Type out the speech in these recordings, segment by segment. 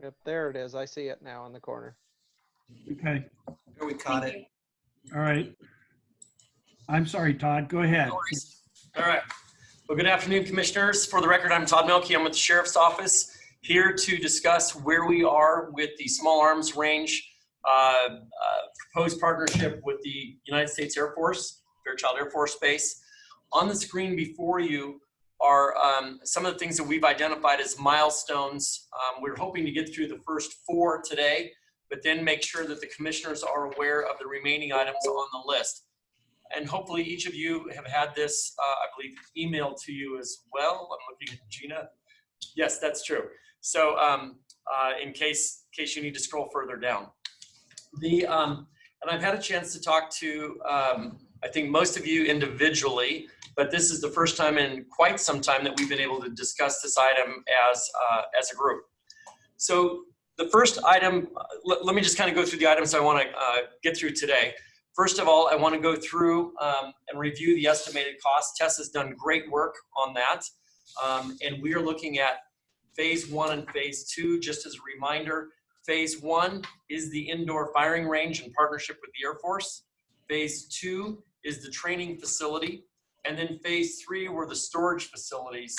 Yep, there it is. I see it now in the corner. Okay. There, we caught it. All right. I'm sorry, Todd. Go ahead. No worries. All right. Well, good afternoon, commissioners. For the record, I'm Todd Mielke. I'm with the Sheriff's Office, here to discuss where we are with the small arms range proposed partnership with the United States Air Force, Fairchild Air Force Base. On the screen before you are some of the things that we've identified as milestones. We're hoping to get through the first 4 today, but then make sure that the commissioners are aware of the remaining items on the list. And hopefully each of you have had this, I believe, emailed to you as well. I'm looking at Gina. Yes, that's true. So in case you need to scroll further down. And I've had a chance to talk to, I think most of you individually, but this is the first time in quite some time that we've been able to discuss this item as a group. So the first item, let me just kind of go through the items I want to get through today. First of all, I want to go through and review the estimated cost. Tessa's done great work on that. And we are looking at phase 1 and phase 2. Just as a reminder, phase 1 is the indoor firing range in partnership with the Air Force. Phase 2 is the training facility. And then phase 3 were the storage facilities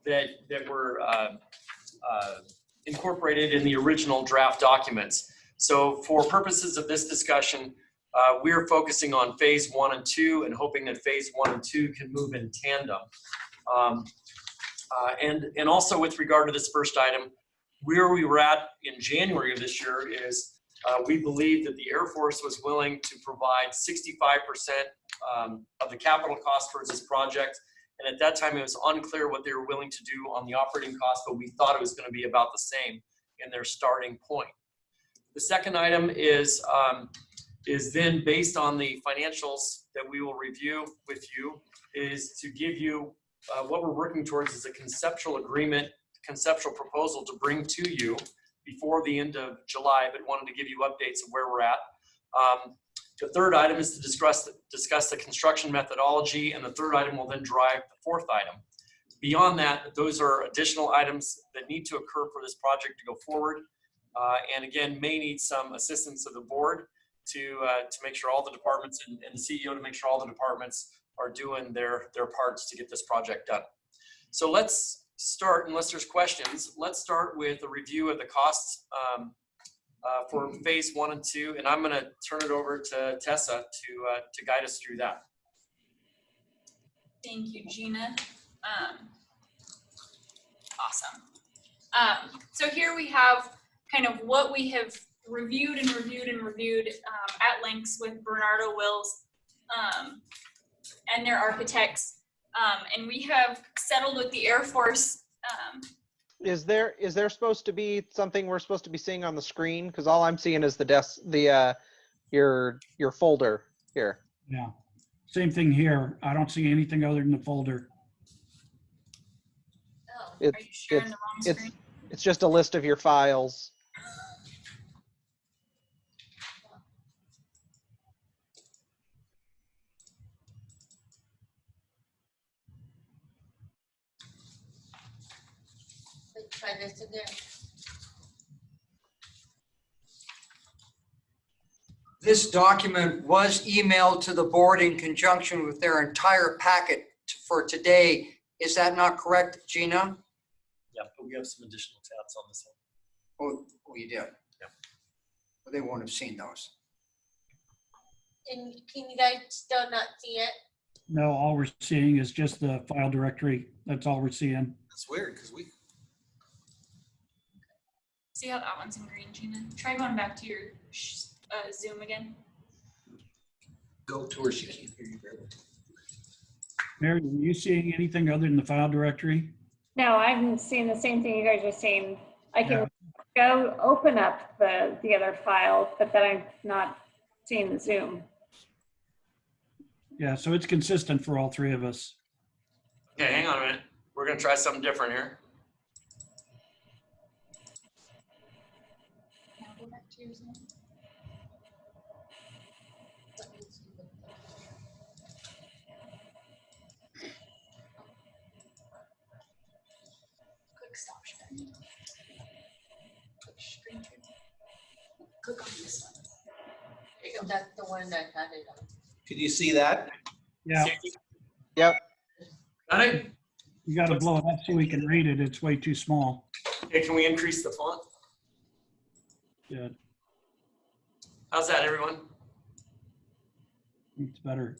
that were incorporated in the original draft documents. So for purposes of this discussion, we're focusing on phase 1 and 2 and hoping that phase 1 and 2 can move in tandem. And also with regard to this first item, where we were at in January of this year is we believe that the Air Force was willing to provide 65% of the capital cost towards this project. And at that time, it was unclear what they were willing to do on the operating cost, but we thought it was going to be about the same in their starting point. The second item is then based on the financials that we will review with you, is to give you what we're working towards is a conceptual agreement, conceptual proposal to bring to you before the end of July, but wanted to give you updates of where we're at. The third item is to discuss the construction methodology, and the third item will then drive the fourth item. Beyond that, those are additional items that need to occur for this project to go forward, and again, may need some assistance of the board to make sure all the departments and the CEO to make sure all the departments are doing their parts to get this project done. So let's start, unless there's questions, let's start with a review of the costs for phase 1 and 2, and I'm going to turn it over to Tessa to guide us through that. Thank you, Gina. Awesome. So here we have kind of what we have reviewed and reviewed and reviewed at lengths with Bernardo Wills and their architects, and we have settled with the Air Force. Is there supposed to be something we're supposed to be seeing on the screen? Because all I'm seeing is your folder here. Yeah. Same thing here. I don't see anything other than the folder. Oh, are you sharing the wrong screen? It's just a list of your files. Try this again. This document was emailed to the board in conjunction with their entire packet for today. Is that not correct, Gina? Yeah, but we have some additional tabs on this one. Oh, you did? Yeah. Well, they won't have seen those. And can you guys still not see it? No, all we're seeing is just the file directory. That's all we're seeing. That's weird because we. See how that one's in green, Gina? Try going back to your Zoom again. Go to where she can't hear you very well. Mary, are you seeing anything other than the file directory? No, I'm seeing the same thing you guys are seeing. I can go open up the other file, but then I'm not seeing the Zoom. Yeah, so it's consistent for all three of us. Okay, hang on a minute. We're going to try something different here. Now go back to your Zoom. Quick stop sharing. Click on this one. That's the one that had it on. Can you see that? Yeah, Yep. Got it? you got to blow it up so we can read it. It's way too small. Okay, can we increase the font? Yeah, How's that, everyone? it's better.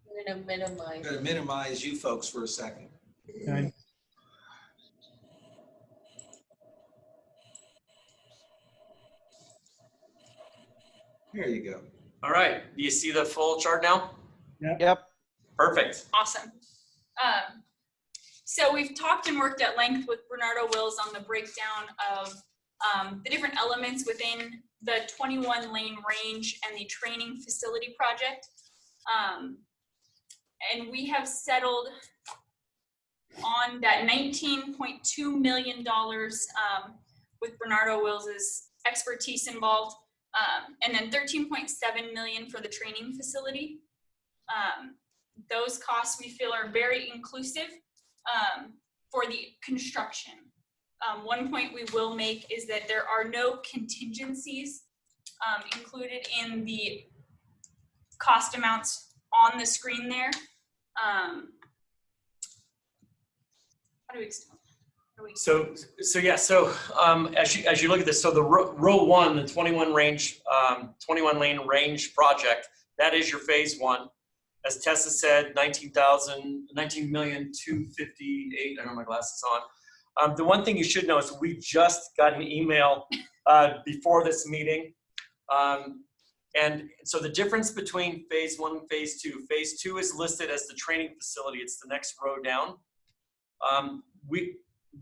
I'm gonna minimize. I'm going to minimize you folks for a second. Okay. There you go. All right, do you see the full chart now? Yep. Perfect. Awesome. So we've talked and worked at length with Bernardo Wills on the breakdown of the different elements within the 21 lane range and the training facility project. And we have settled on that $19.2 million with Bernardo Wills's expertise involved, and then $13.7 million for the training facility. Those costs we feel are very inclusive for the construction. One point we will make is that there are no contingencies included in the cost amounts on the screen there. How do we explain? So yeah, as you look at this, so the row one, the 21 lane range project, that is your phase one. As Tessa said, 19,258. I don't have my glasses on. The one thing you should know is we just got an email before this meeting. And so the difference between phase one and phase two is listed as the training facility. It's the next row down.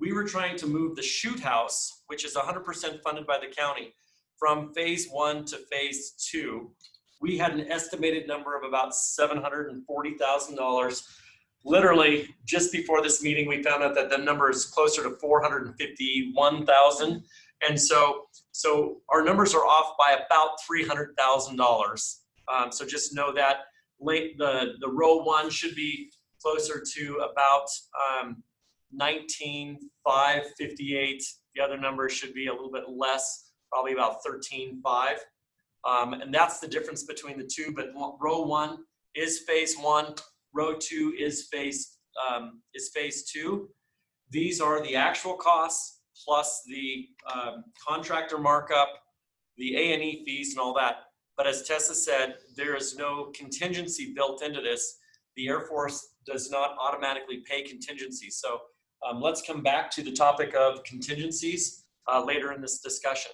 We were trying to move the shoot house, which is 100% funded by the county, from phase one to phase two. We had an estimated number of about $740,000. Literally, just before this meeting, we found out that the number is closer to $451,000. And so our numbers are off by about $300,000. So just know that the row one should be closer to about 19,558. The other number should be a little bit less, probably about 13,500. And that's the difference between the two. But row one is phase one. Row two is phase two. These are the actual costs plus the contractor markup, the A&E fees, and all that. But as Tessa said, there is no contingency built into this. The Air Force does not automatically pay contingencies. So let's come back to the topic of contingencies later in this discussion.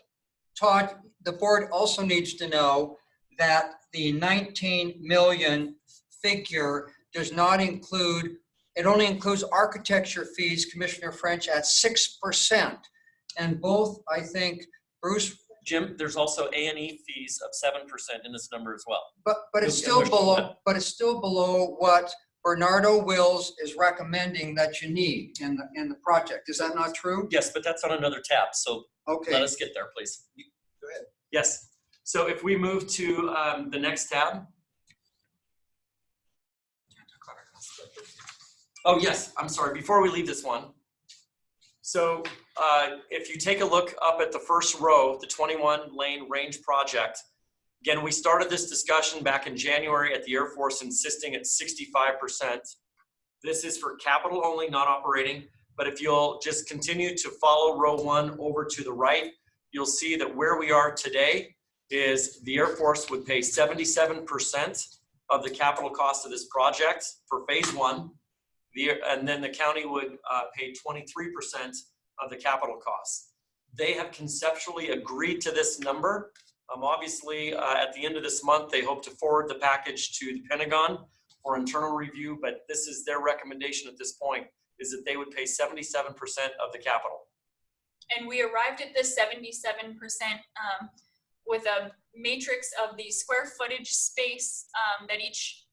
Todd, the board also needs to know that the 19 million figure does not include, it only includes architecture fees, Commissioner French, at 6%. And both, I think, Bruce. Jim, there's also A&E fees of 7% in this number as well. But it's still below, what Bernardo Wills is recommending that you need in the project. Is that not true? Yes, but that's on another tab. So Okay. let us get there, please. Go ahead. Yes. So if we move to the next tab. Oh, yes. I'm sorry. Before we leave this one. So if you take a look up at the first row, the 21 lane range project, again, we started this discussion back in January at the Air Force insisting at 65%. This is for capital only, not operating. But if you'll just continue to follow row one over to the right, you'll see that where we are today is the Air Force would pay 77% of the capital cost of this project for phase one. And then the county would pay 23% of the capital costs. They have conceptually agreed to this number. Obviously, at the end of this month, they hope to forward the package to the Pentagon for internal review, but this is their recommendation at this point, is that they would pay 77% of the capital. And we arrived at this 77% with a matrix of the square footage space that each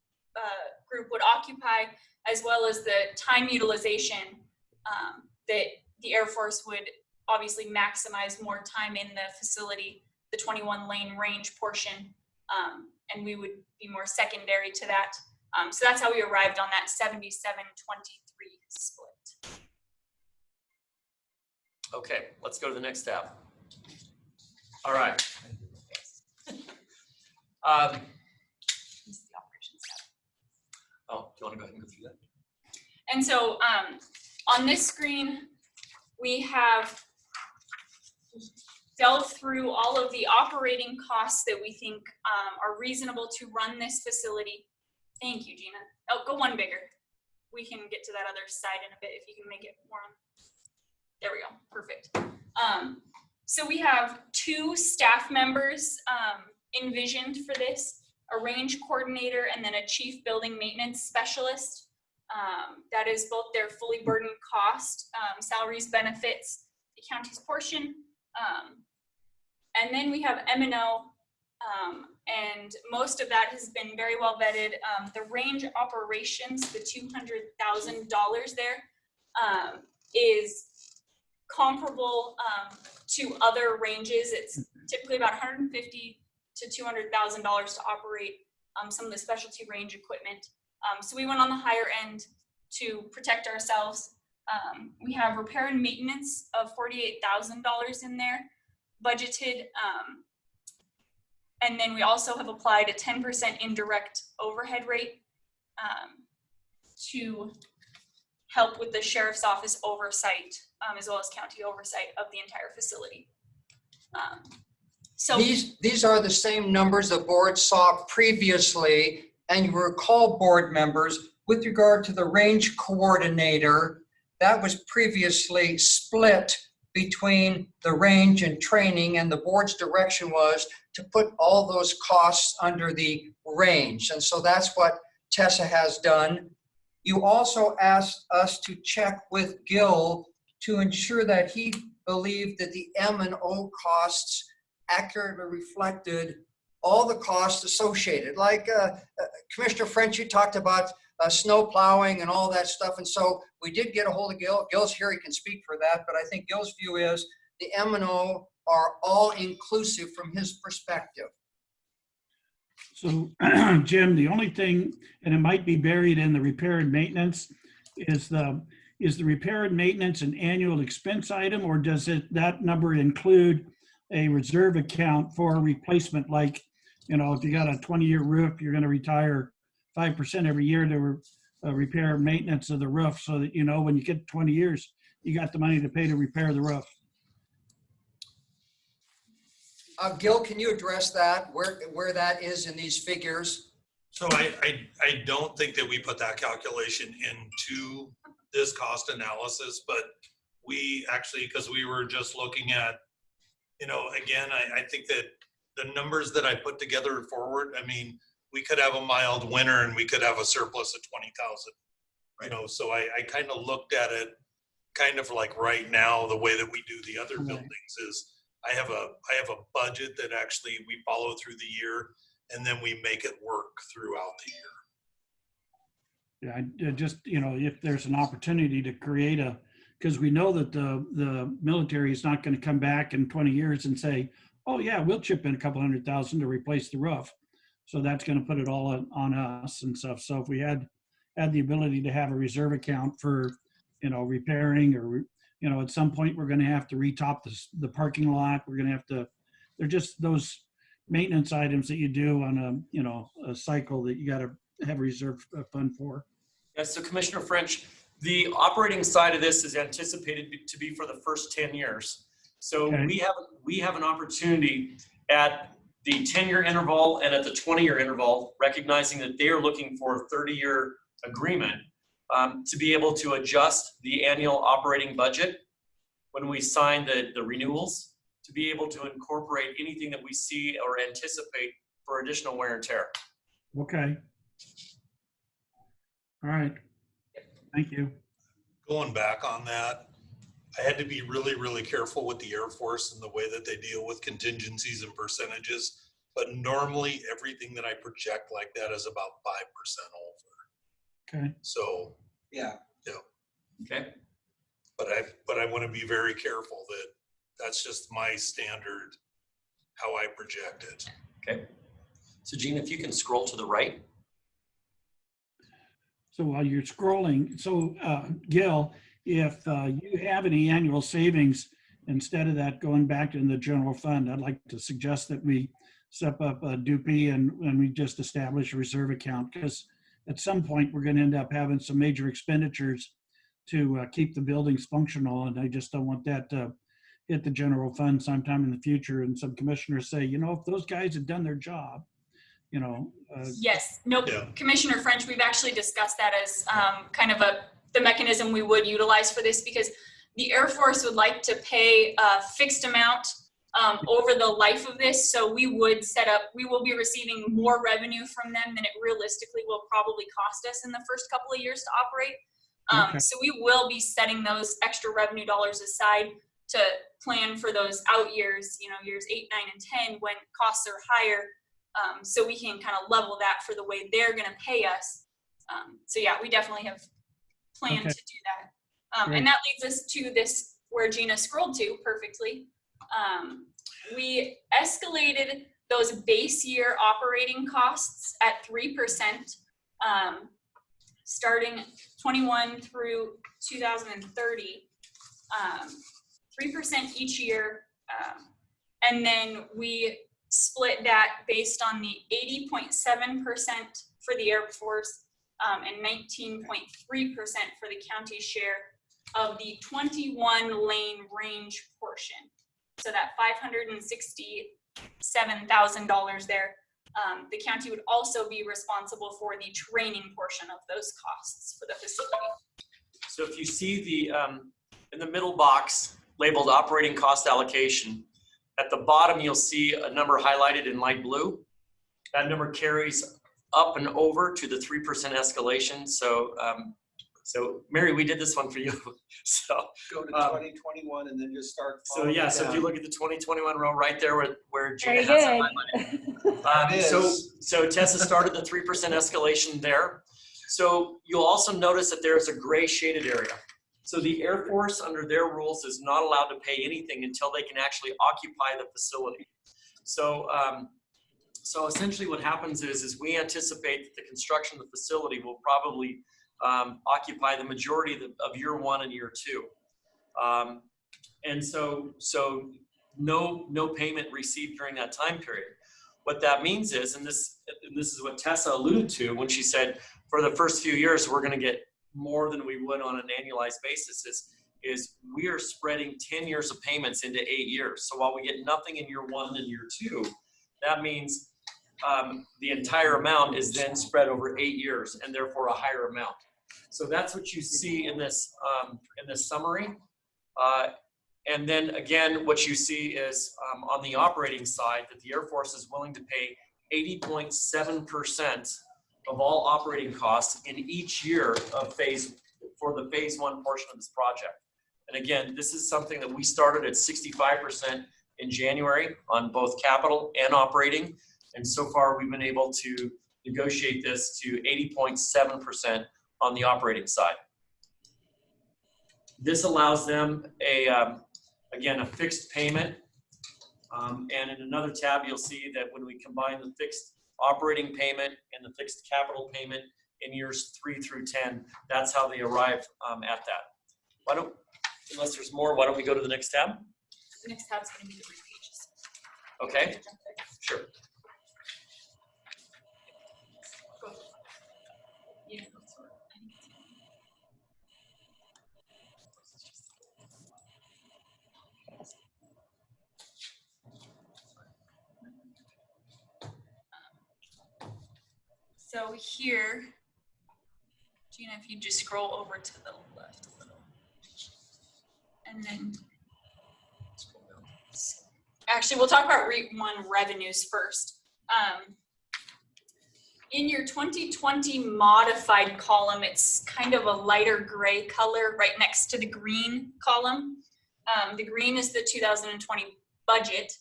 group would occupy, as well as the time utilization that the Air Force would obviously maximize more time in the facility, the 21 lane range portion, and we would be more secondary to that. So that's how we arrived on that 77-23 split. Okay, let's go to the next tab. All right. This is the operations tab. Oh, do you want to go ahead and go through that? And so on this screen, we have delved through all of the operating costs that we think are reasonable to run this facility. Thank you, Gina. Oh, go one bigger. We can get to that other side in a bit if you can make it more. There we go. Perfect. So we have 2 staff members envisioned for this, a range coordinator and then a chief building maintenance specialist. That is both their fully burdened cost, salaries, benefits, the county's portion. And then we have M&O, and most of that has been very well vetted. The range operations, the $200,000 there, is comparable to other ranges. It's typically about $150,000 to $200,000 to operate some of the specialty range equipment. So we went on the higher end to protect ourselves. We have repair and maintenance of $48,000 in there budgeted. And then we also have applied a 10% indirect overhead rate to help with the sheriff's office oversight, as well as county oversight of the entire facility. So These are the same numbers the board saw previously, and you recall, board members, with regard to the range coordinator, that was previously split between the range and training, and the board's direction was to put all those costs under the range. And so that's what Tessa has done. You also asked us to check with Gil to ensure that he believed that the M&O costs accurately reflected all the costs associated. Like Commissioner French, you talked about snow plowing and all that stuff. And so we did get a hold of Gil. Gil's here, he can speak for that. But I think Gil's view is the M&O are all inclusive from his perspective. So Jim, the only thing, and it might be buried in the repair and maintenance, is the repair and maintenance an annual expense item, or does that number include a reserve account for replacement? Like, you know, if you got a 20-year roof, you're going to retire 5% every year to repair and maintenance of the roof, so that, you know, when you get 20 years, you got the money to pay to repair the roof. Gil, can you address that, where that is in these figures? So I don't think that we put that calculation into this cost analysis, but we actually, because we were just looking at, you know, again, I think that the numbers that I put together forward, I mean, we could have a mild winter and we could have a surplus of 20,000, you know, so I kind of looked at it kind of like right now, the way that we do the other buildings is I have a budget that actually we follow through the year, and then we make it work throughout the year. Yeah, just, you know, if there's an opportunity to create because we know that the military is not going to come back in 20 years and say, oh yeah, we'll chip in a couple $100,000 to replace the roof. So that's going to put it all on us and stuff. So if we had the ability to have a reserve account for, you know, repairing, or, you know, at some point we're going to have to retop the parking lot. We're going to have to, they're just those maintenance items that you do on a, you know, a cycle that you got to have a reserve fund for. Yes, so Commissioner French, the operating side of this is anticipated to be for the first 10 years. So Okay. we have an opportunity at the 10-year interval and at the 20-year interval, recognizing that they are looking for a 30-year agreement, to be able to adjust the annual operating budget when we sign the renewals, to be able to incorporate anything that we see or anticipate for additional wear and tear. Okay. All right. Thank you. Going back on that, I had to be really, really careful with the Air Force and the way that they deal with contingencies and percentages. But normally everything that I project like that is about 5% over. Okay. So, Yeah. Okay. but I want to be very careful that that's just my standard, how I project it. Okay. So Gene, if you can scroll to the right. So while you're scrolling, so Gil, if you have any annual savings instead of that going back in the general fund, I'd like to suggest that we set up a DUPI and we just establish a reserve account, because at some point we're going to end up having some major expenditures to keep the buildings functional, and I just don't want that to hit the general fund sometime in the future and some commissioners say, you know, if those guys had done their job, you know. Yes, no, Yeah. Commissioner French, we've actually discussed that as kind of the mechanism we would utilize for this, because the Air Force would like to pay a fixed amount over the life of this. So we will be receiving more revenue from them than it realistically will probably cost us in the first couple of years to operate. Okay. So we will be setting those extra revenue dollars aside to plan for those out years, you know, years 8, 9, and 10 when costs are higher. So we can kind of level that for the way they're going to pay us. So yeah, we definitely have planned Okay. to do that. Great. And that leads us to this where Gina scrolled to perfectly. We escalated those base year operating costs at 3%, starting 21 through 2030, 3% each year. And then we split that based on the 80.7% for the Air Force and 19.3% for the county share of the 21 lane range portion. So that $567,000 there, the county would also be responsible for the training portion of those costs for the facility. So if you see the, in the middle box labeled operating cost allocation, at the bottom, you'll see a number highlighted in light blue. That number carries up and over to the 3% escalation. So, so Mary, we did this one for you. So Go to 2021 and then just start. So yeah, so if you look at the 2021 row right there where Gina Very has it good. highlighted. So Tessa started the 3% escalation there. So you'll also notice that there's a gray shaded area. So the Air Force, under their rules, is not allowed to pay anything until they can actually occupy the facility. So, so essentially what happens is we anticipate that the construction of the facility will probably occupy the majority of year 1 and year 2. And so no payment received during that time period. What that means is, and this is what Tessa alluded to when she said, for the first few years, we're going to get more than we would on an annualized basis, is we are spreading 10 years of payments into 8 years. So while we get nothing in year 1 and year 2, that means the entire amount is then spread over 8 years and therefore a higher amount. So that's what you see in this summary. And then again, what you see is on the operating side that the Air Force is willing to pay 80.7% of all operating costs in each year of for the phase 1 portion of this project. And again, this is something that we started at 65% in January on both capital and operating. And so far we've been able to negotiate this to 80.7% on the operating side. This allows them again, a fixed payment. And in another tab, you'll see that when we combine the fixed operating payment and the fixed capital payment in years 3 through 10, that's how they arrive at that. Unless there's more, why don't we go to the next tab? The next tab's going to be the three pages. Okay, sure. Yeah. So here, Gina, if you just scroll over to the left a little, and then scroll down. Actually, we'll talk about REIT 1 revenues first. In your 2020 modified column, it's kind of a lighter gray color right next to the green column. The green is the 2020 budget.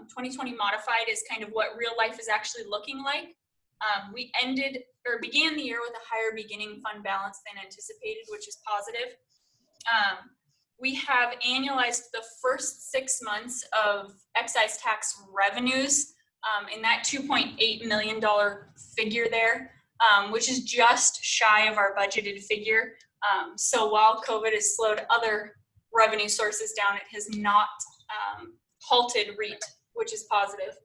2020 modified is kind of what real life is actually looking like. We began the year with a higher beginning fund balance than anticipated, which is positive. We have annualized the first 6 months of excise tax revenues in that $2.8 million figure there, which is just shy of our budgeted figure. So while COVID has slowed other revenue sources down. It has not halted REIT, which is positive.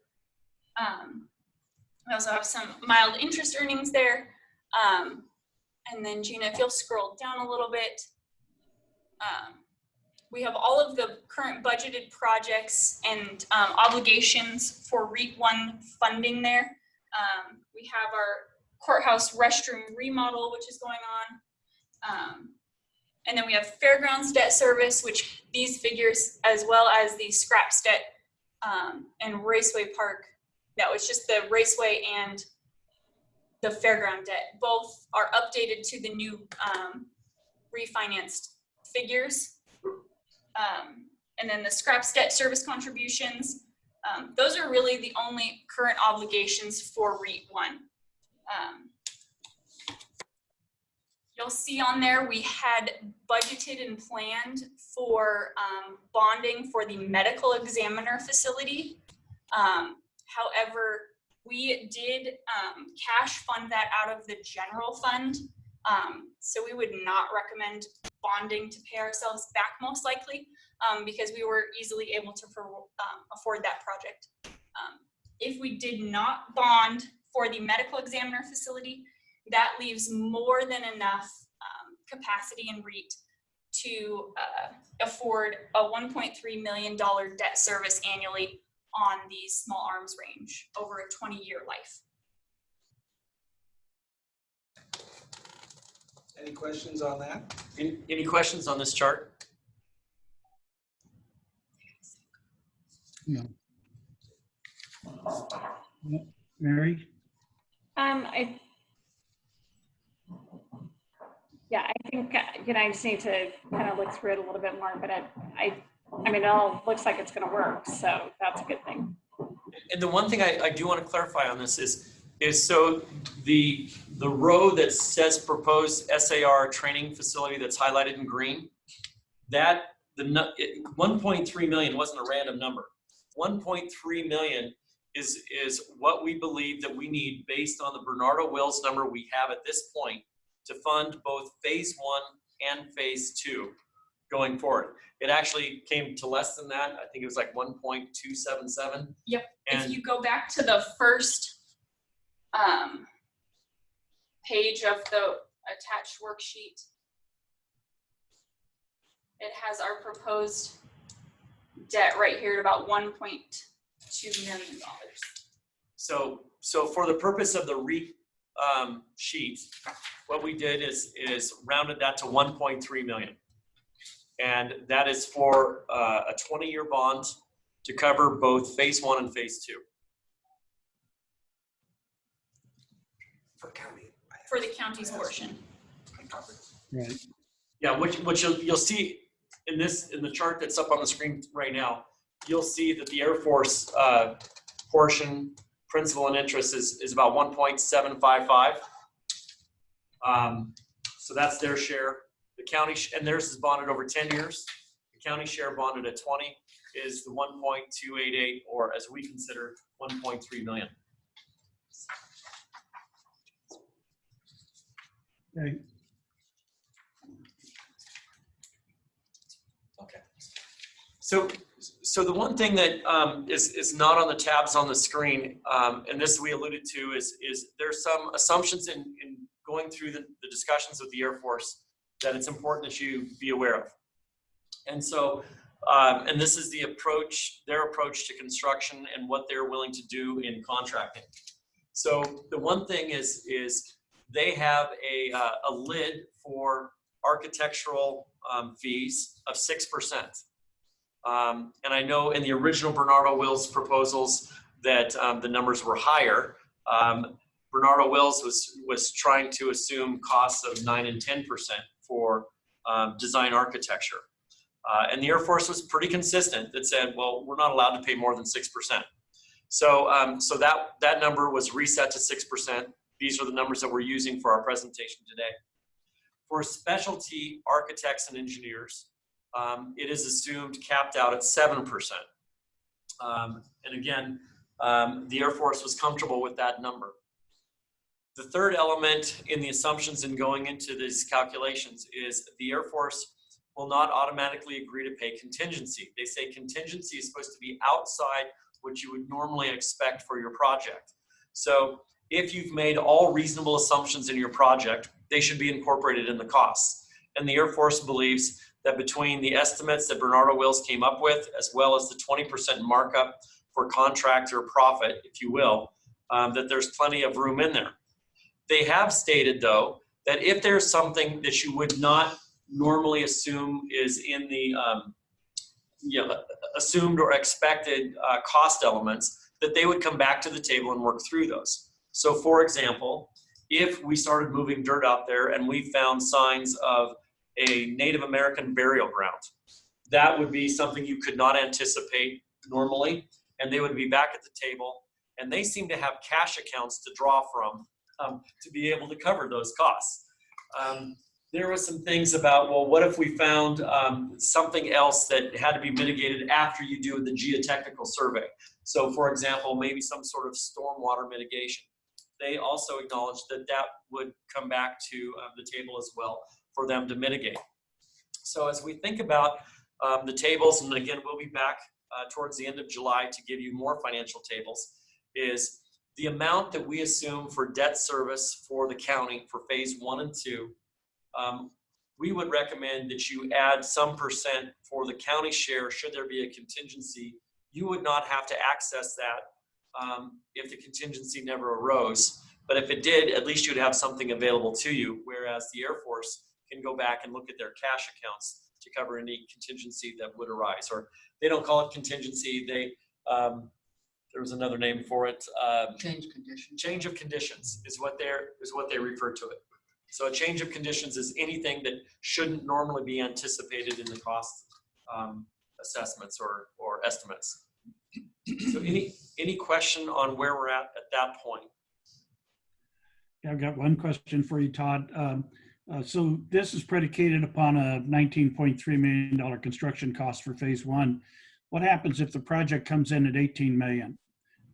We also have some mild interest earnings there. And then Gina, if you'll scroll down a little bit, we have all of the current budgeted projects and obligations for REIT 1 funding there. We have our courthouse restroom remodel, which is going on. And then we have fairgrounds debt service, which these figures, as well as the scraps debt and Raceway Park, that was just the Raceway and the fairground debt, both are updated to the new refinanced figures. And then the scraps debt service contributions, those are really the only current obligations for REIT 1. You'll see on there, we had budgeted and planned for bonding for the medical examiner facility. However, we did cash fund that out of the general fund. So we would not recommend bonding to pay ourselves back most likely because we were easily able to afford that project. If we did not bond for the medical examiner facility, that leaves more than enough capacity in REIT to afford a $1.3 million debt service annually on the small arms range over a 20-year life. Any questions on that? Any questions on this chart? No. Mary? I think, I just need to kind of look through it a little bit more, but I mean, it all looks like it's gonna work, so that's a good thing. And the one thing I do want to clarify on this is so the row that says proposed SAR training facility that's highlighted in green, that the 1.3 million wasn't a random number. 1.3 million is what we believe that we need based on the Bernardo Wills number we have at this point to fund both phase 1 and phase 2 going forward. It actually came to less than that. I think it was like 1.277. Yep. And if you go back to the first page of the attached worksheet, it has our proposed debt right here at about $1.2 million. So for the purpose of the REIT sheet, what we did is rounded that to 1.3 million. And that is for a 20-year bond to cover both phase 1 and phase 2. For county. For the county's portion. Right. Yeah, which you'll see in the chart that's up on the screen right now, you'll see that the Air Force portion, principal and interest is about 1.755. So that's their share. The county, and theirs is bonded over 10 years. The county share bonded at 20 is the 1.288, or as we consider, 1.3 million. Okay. Okay. So the one thing that is not on the tabs on the screen, and this we alluded to, is there's some assumptions in going through the discussions with the Air Force that it's important that you be aware of. And so, and this is their approach to construction and what they're willing to do in contracting. So the one thing is they have a lid for architectural fees of 6%. And I know in the original Bernardo Wills proposals that the numbers were higher. Bernardo Wills was trying to assume costs of 9 and 10% for design architecture. And the Air Force was pretty consistent that said, well, we're not allowed to pay more than 6%. So that number was reset to 6%. These are the numbers that we're using for our presentation today. For specialty architects and engineers, it is assumed capped out at 7%. And again, the Air Force was comfortable with that number. The third element in the assumptions in going into these calculations is the Air Force will not automatically agree to pay contingency. They say contingency is supposed to be outside what you would normally expect for your project. So if you've made all reasonable assumptions in your project, they should be incorporated in the costs. And the Air Force believes that between the estimates that Bernardo Wills came up with, as well as the 20% markup for contractor profit, if you will, that there's plenty of room in there. They have stated, though, that if there's something that you would not normally assume is in the assumed or expected cost elements, that they would come back to the table and work through those. So for example, if we started moving dirt out there and we found signs of a Native American burial ground, that would be something you could not anticipate normally, and they would be back at the table, and they seem to have cash accounts to draw from to be able to cover those costs. There was some things about, well, what if we found something else that had to be mitigated after you do the geotechnical survey? So for example, maybe some sort of stormwater mitigation. They also acknowledged that that would come back to the table as well for them to mitigate. So as we think about the tables, and again, we'll be back towards the end of July to give you more financial tables, is the amount that we assume for debt service for the county for phase 1 and 2. We would recommend that you add some percent for the county share should there be a contingency. You would not have to access that if the contingency never arose. But if it did, at least you'd have something available to you, whereas the Air Force can go back and look at their cash accounts to cover any contingency that would arise. Or they don't call it contingency, they there was another name for it. Change conditions. Change of conditions is what they refer to it. So a change of conditions is anything that shouldn't normally be anticipated in the cost assessments or estimates. So any question on where we're at that point? Yeah, I've got one question for you, Todd. So this is predicated upon a $19.3 million construction cost for phase 1. What happens if the project comes in at 18 million?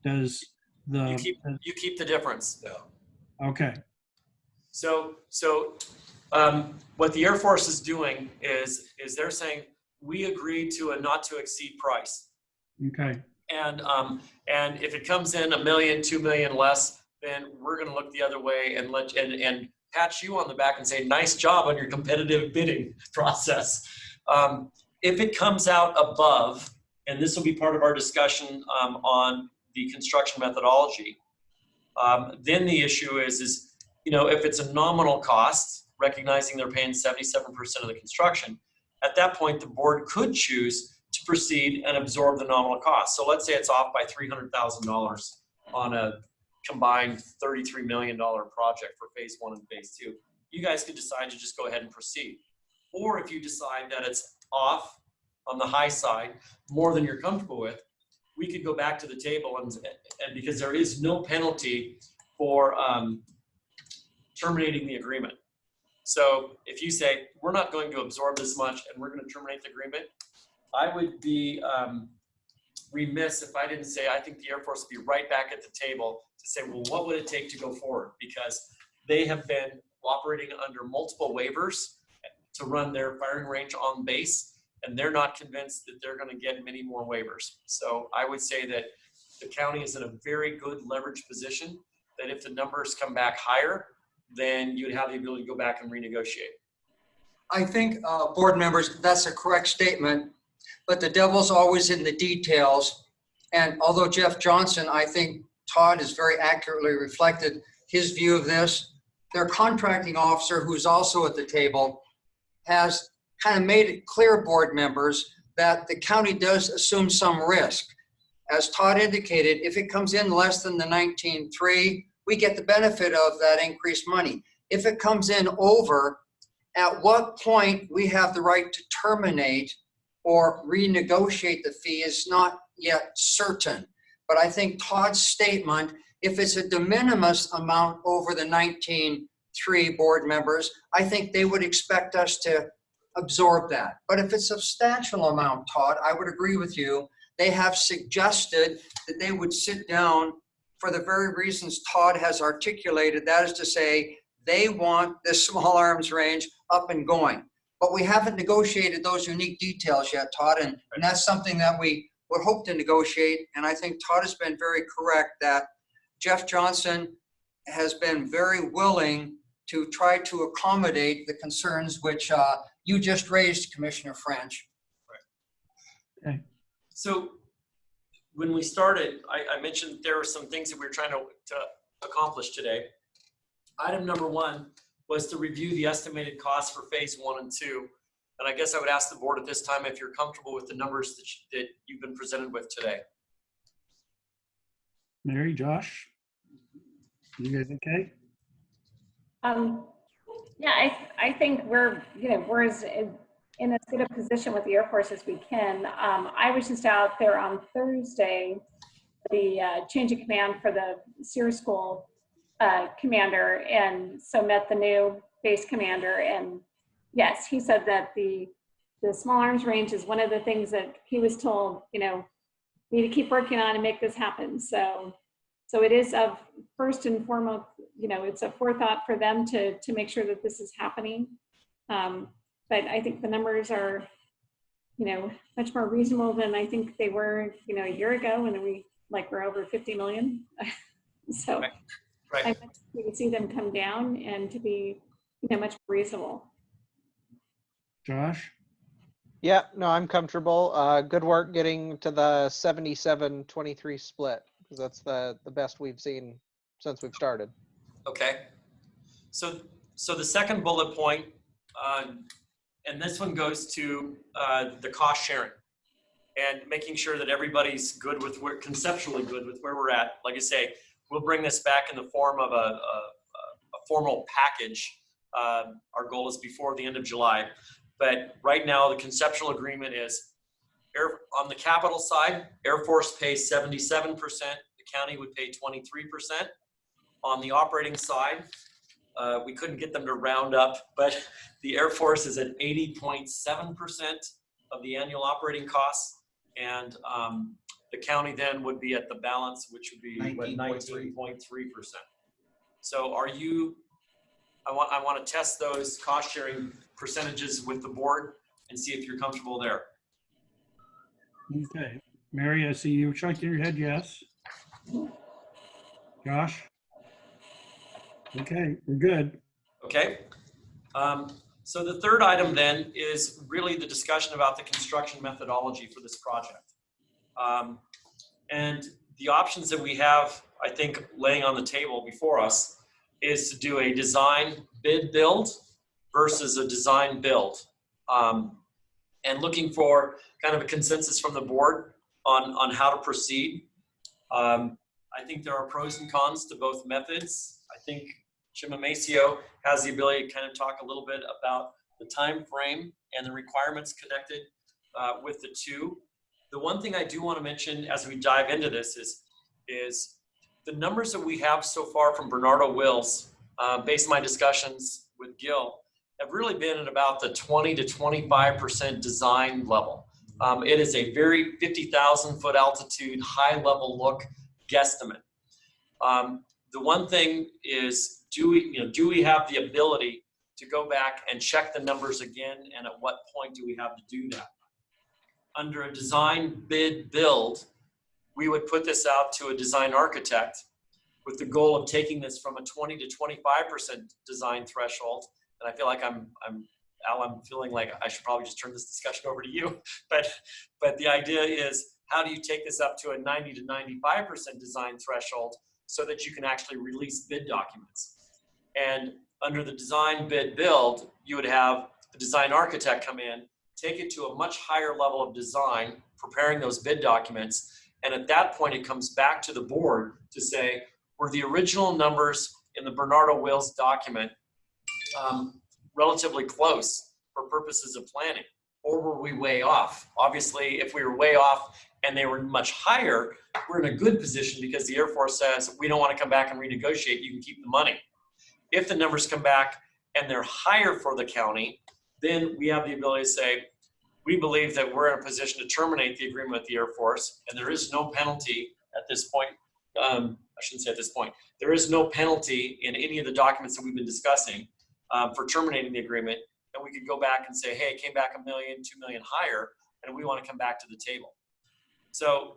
Does the you keep the difference? Yeah. Okay. So what the Air Force is doing is they're saying we agree to a not to exceed price. Okay. And if it comes in $1 million, $2 million less, then we're going to look the other way and and pat you on the back and say, nice job on your competitive bidding process. If it comes out above, and this will be part of our discussion on the construction methodology, then the issue is if it's a nominal cost, recognizing they're paying 77% of the construction, at that point the board could choose to proceed and absorb the nominal cost. So let's say it's off by $300,000 on a combined $33 million project for phase 1 and phase 2. You guys could decide to just go ahead and proceed. Or if you decide that it's off on the high side, more than you're comfortable with, we could go back to the table and because there is no penalty for terminating the agreement. So if you say, we're not going to absorb this much and we're going to terminate the agreement, I would be remiss if I didn't say I think the Air Force would be right back at the table to say, well, what would it take to go forward? Because they have been operating under multiple waivers to run their firing range on base, and they're not convinced that they're going to get many more waivers. So I would say that the county is in a very good leverage position, that if the numbers come back higher, then you'd have the ability to go back and renegotiate. I think, board members, that's a correct statement, but the devil's always in the details. And although Jeff Johnson, I think Todd has very accurately reflected his view of this, their contracting officer, who's also at the table, has kind of made it clear, board members, that the county does assume some risk. As Todd indicated, if it comes in less than the 19.3, we get the benefit of that increased money. If it comes in over, at what point we have the right to terminate or renegotiate the fee is not yet certain. But I think Todd's statement, if it's a de minimis amount over the 19.3, board members, I think they would expect us to absorb that. But if it's a substantial amount, Todd, I would agree with you. They have suggested that they would sit down for the very reasons Todd has articulated. That is to say, they want this small arms range up and going. but we haven't negotiated those unique details yet, Todd, and that's something that we would hope to negotiate. And I think Todd has been very correct that Jeff Johnson has been very willing to try to accommodate the concerns which you just raised, Commissioner French. So when we started, I mentioned there were some things that we were trying to accomplish today. Item number 1 was to review the estimated costs for phase 1 and 2. And I guess I would ask the board at this time if you're comfortable with the numbers that you've been presented with today. Mary, Josh, you guys okay? Yeah, I think we're as in as good a position with the Air Force as we can. I was just out there on Thursday, the change of command for the SEER School commander, and so met the new base commander. And yes, he said that the small arms range is one of the things that he was told, need to keep working on and make this happen. So it is of first and foremost, it's a forethought for them to make sure that this is happening. But I think the numbers are, much more reasonable than I think they were, a year ago when we're over 50 million. So Right. I think we can see them come down and to be, much more reasonable. Josh? Yeah, no, I'm comfortable. Good work getting to the 77-23 split, because that's the best we've seen since we've started. Okay. So the second bullet point, and this one goes to the cost sharing and making sure that everybody's good with conceptually good with where we're at. Like I say, we'll bring this back in the form of a formal package. Our goal is before the end of July. But right now, the conceptual agreement is on the capital side, Air Force pays 77%, the county would pay 23%. On the operating side, we couldn't get them to round up, but the Air Force is at 80.7% of the annual operating costs, and the county then would be at the balance, which would be 19.3%. So I want to test those cost sharing percentages with the board and see if you're comfortable there. Okay. Mary, I see you shaking your head, yes. Josh? Okay, we're good. Okay. So the third item then is really the discussion about the construction methodology for this project. And the options that we have, I think, laying on the table before us is to do a design bid build versus a design build. And looking for kind of a consensus from the board on how to proceed. I think there are pros and cons to both methods. I think Jim Amacio has the ability to kind of talk a little bit about the time frame and the requirements connected with the two. The one thing I do want to mention as we dive into this is the numbers that we have so far from Bernardo Wills, based on my discussions with Gil, have really been at about the 20 to 25% design level. It is a very 50,000 foot altitude, high level look guesstimate. The one thing is, do we have the ability to go back and check the numbers again, and at what point do we have to do that? Under a design bid build, we would put this out to a design architect with the goal of taking this from a 20 to 25% design threshold. And I feel like I'm feeling like I should probably just turn this discussion over to you. But the idea is, how do you take this up to a 90 to 95% design threshold so that you can actually release bid documents? And under the design bid build, you would have the design architect come in, take it to a much higher level of design, preparing those bid documents. And at that point, it comes back to the board to say, were the original numbers in the Bernardo Wills document relatively close for purposes of planning, or were we way off? Obviously, if we were way off and they were much higher, we're in a good position because the Air Force says, we don't want to come back and renegotiate, you can keep the money. If the numbers come back and they're higher for the county, then we have the ability to say, we believe that we're in a position to terminate the agreement with the Air Force, and there is no penalty at this point. I shouldn't say at this point. There is no penalty in any of the documents that we've been discussing for terminating the agreement, and we could go back and say, hey, it came back $1 million, $2 million higher, and we want to come back to the table. So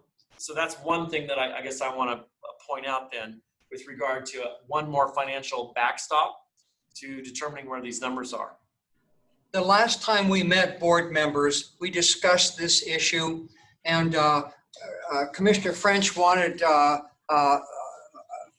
that's one thing that I guess I want to point out then with regard to one more financial backstop to determining where these numbers are. The last time we met, board members, we discussed this issue, and Commissioner French wanted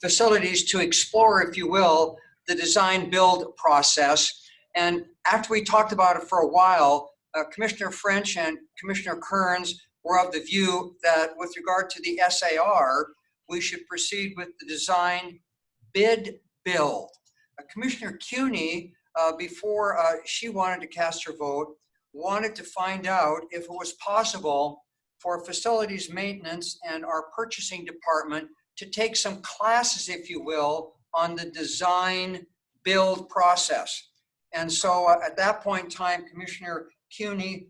facilities to explore, if you will, the design build process. And after we talked about it for a while, Commissioner French and Commissioner Kearns were of the view that with regard to the SAR, we should proceed with the design bid build. Commissioner Cuney, before she wanted to cast her vote, wanted to find out if it was possible for facilities maintenance and our purchasing department to take some classes, if you will, on the design build process. And so at that point in time, Commissioner Cuney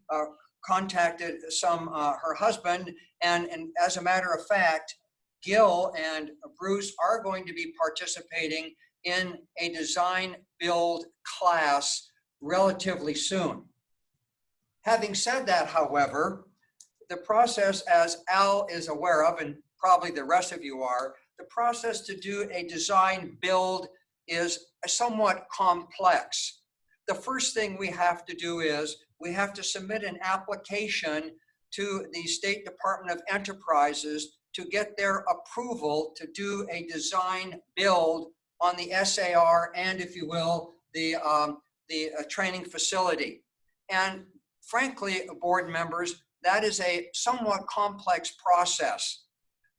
contacted her husband, and as a matter of fact, Gil and Bruce are going to be participating in a design build class relatively soon. Having said that, however, the process, as Al is aware of, and probably the rest of you are, the process to do a design build is somewhat complex. The first thing we have to do is we have to submit an application to the State Department of Enterprises to get their approval to do a design build on the SAR and, if you will, the training facility. And frankly, board members, that is a somewhat complex process.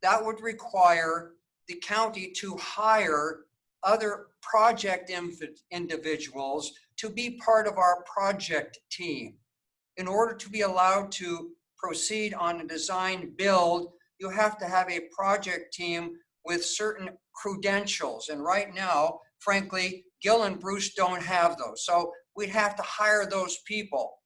That would require the county to hire other project individuals to be part of our project team. In order to be allowed to proceed on a design build, you have to have a project team with certain credentials. And right now, frankly, Gil and Bruce don't have those. So we'd have to hire those people.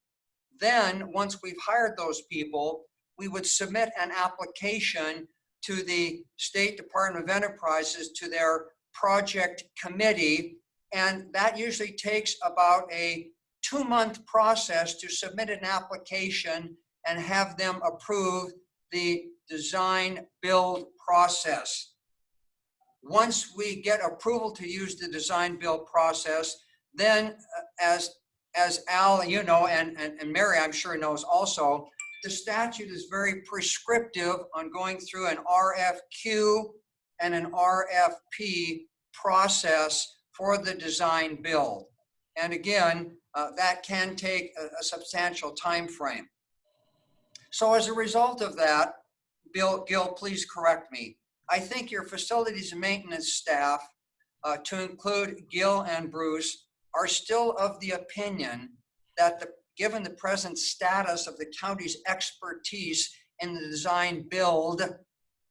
Then, once we've hired those people, we would submit an application to the State Department of Enterprises, to their project committee. And that usually takes about a 2-month process to submit an application and have them approve the design build process. Once we get approval to use the design build process, then as Al, you know, and Mary, I'm sure knows also, the statute is very prescriptive on going through an RFQ and an RFP process for the design build. And again, that can take a substantial time frame. So as a result of that, Gil, please correct me. I think your facilities and maintenance staff, to include Gil and Bruce, are still of the opinion that given the present status of the county's expertise in the design build,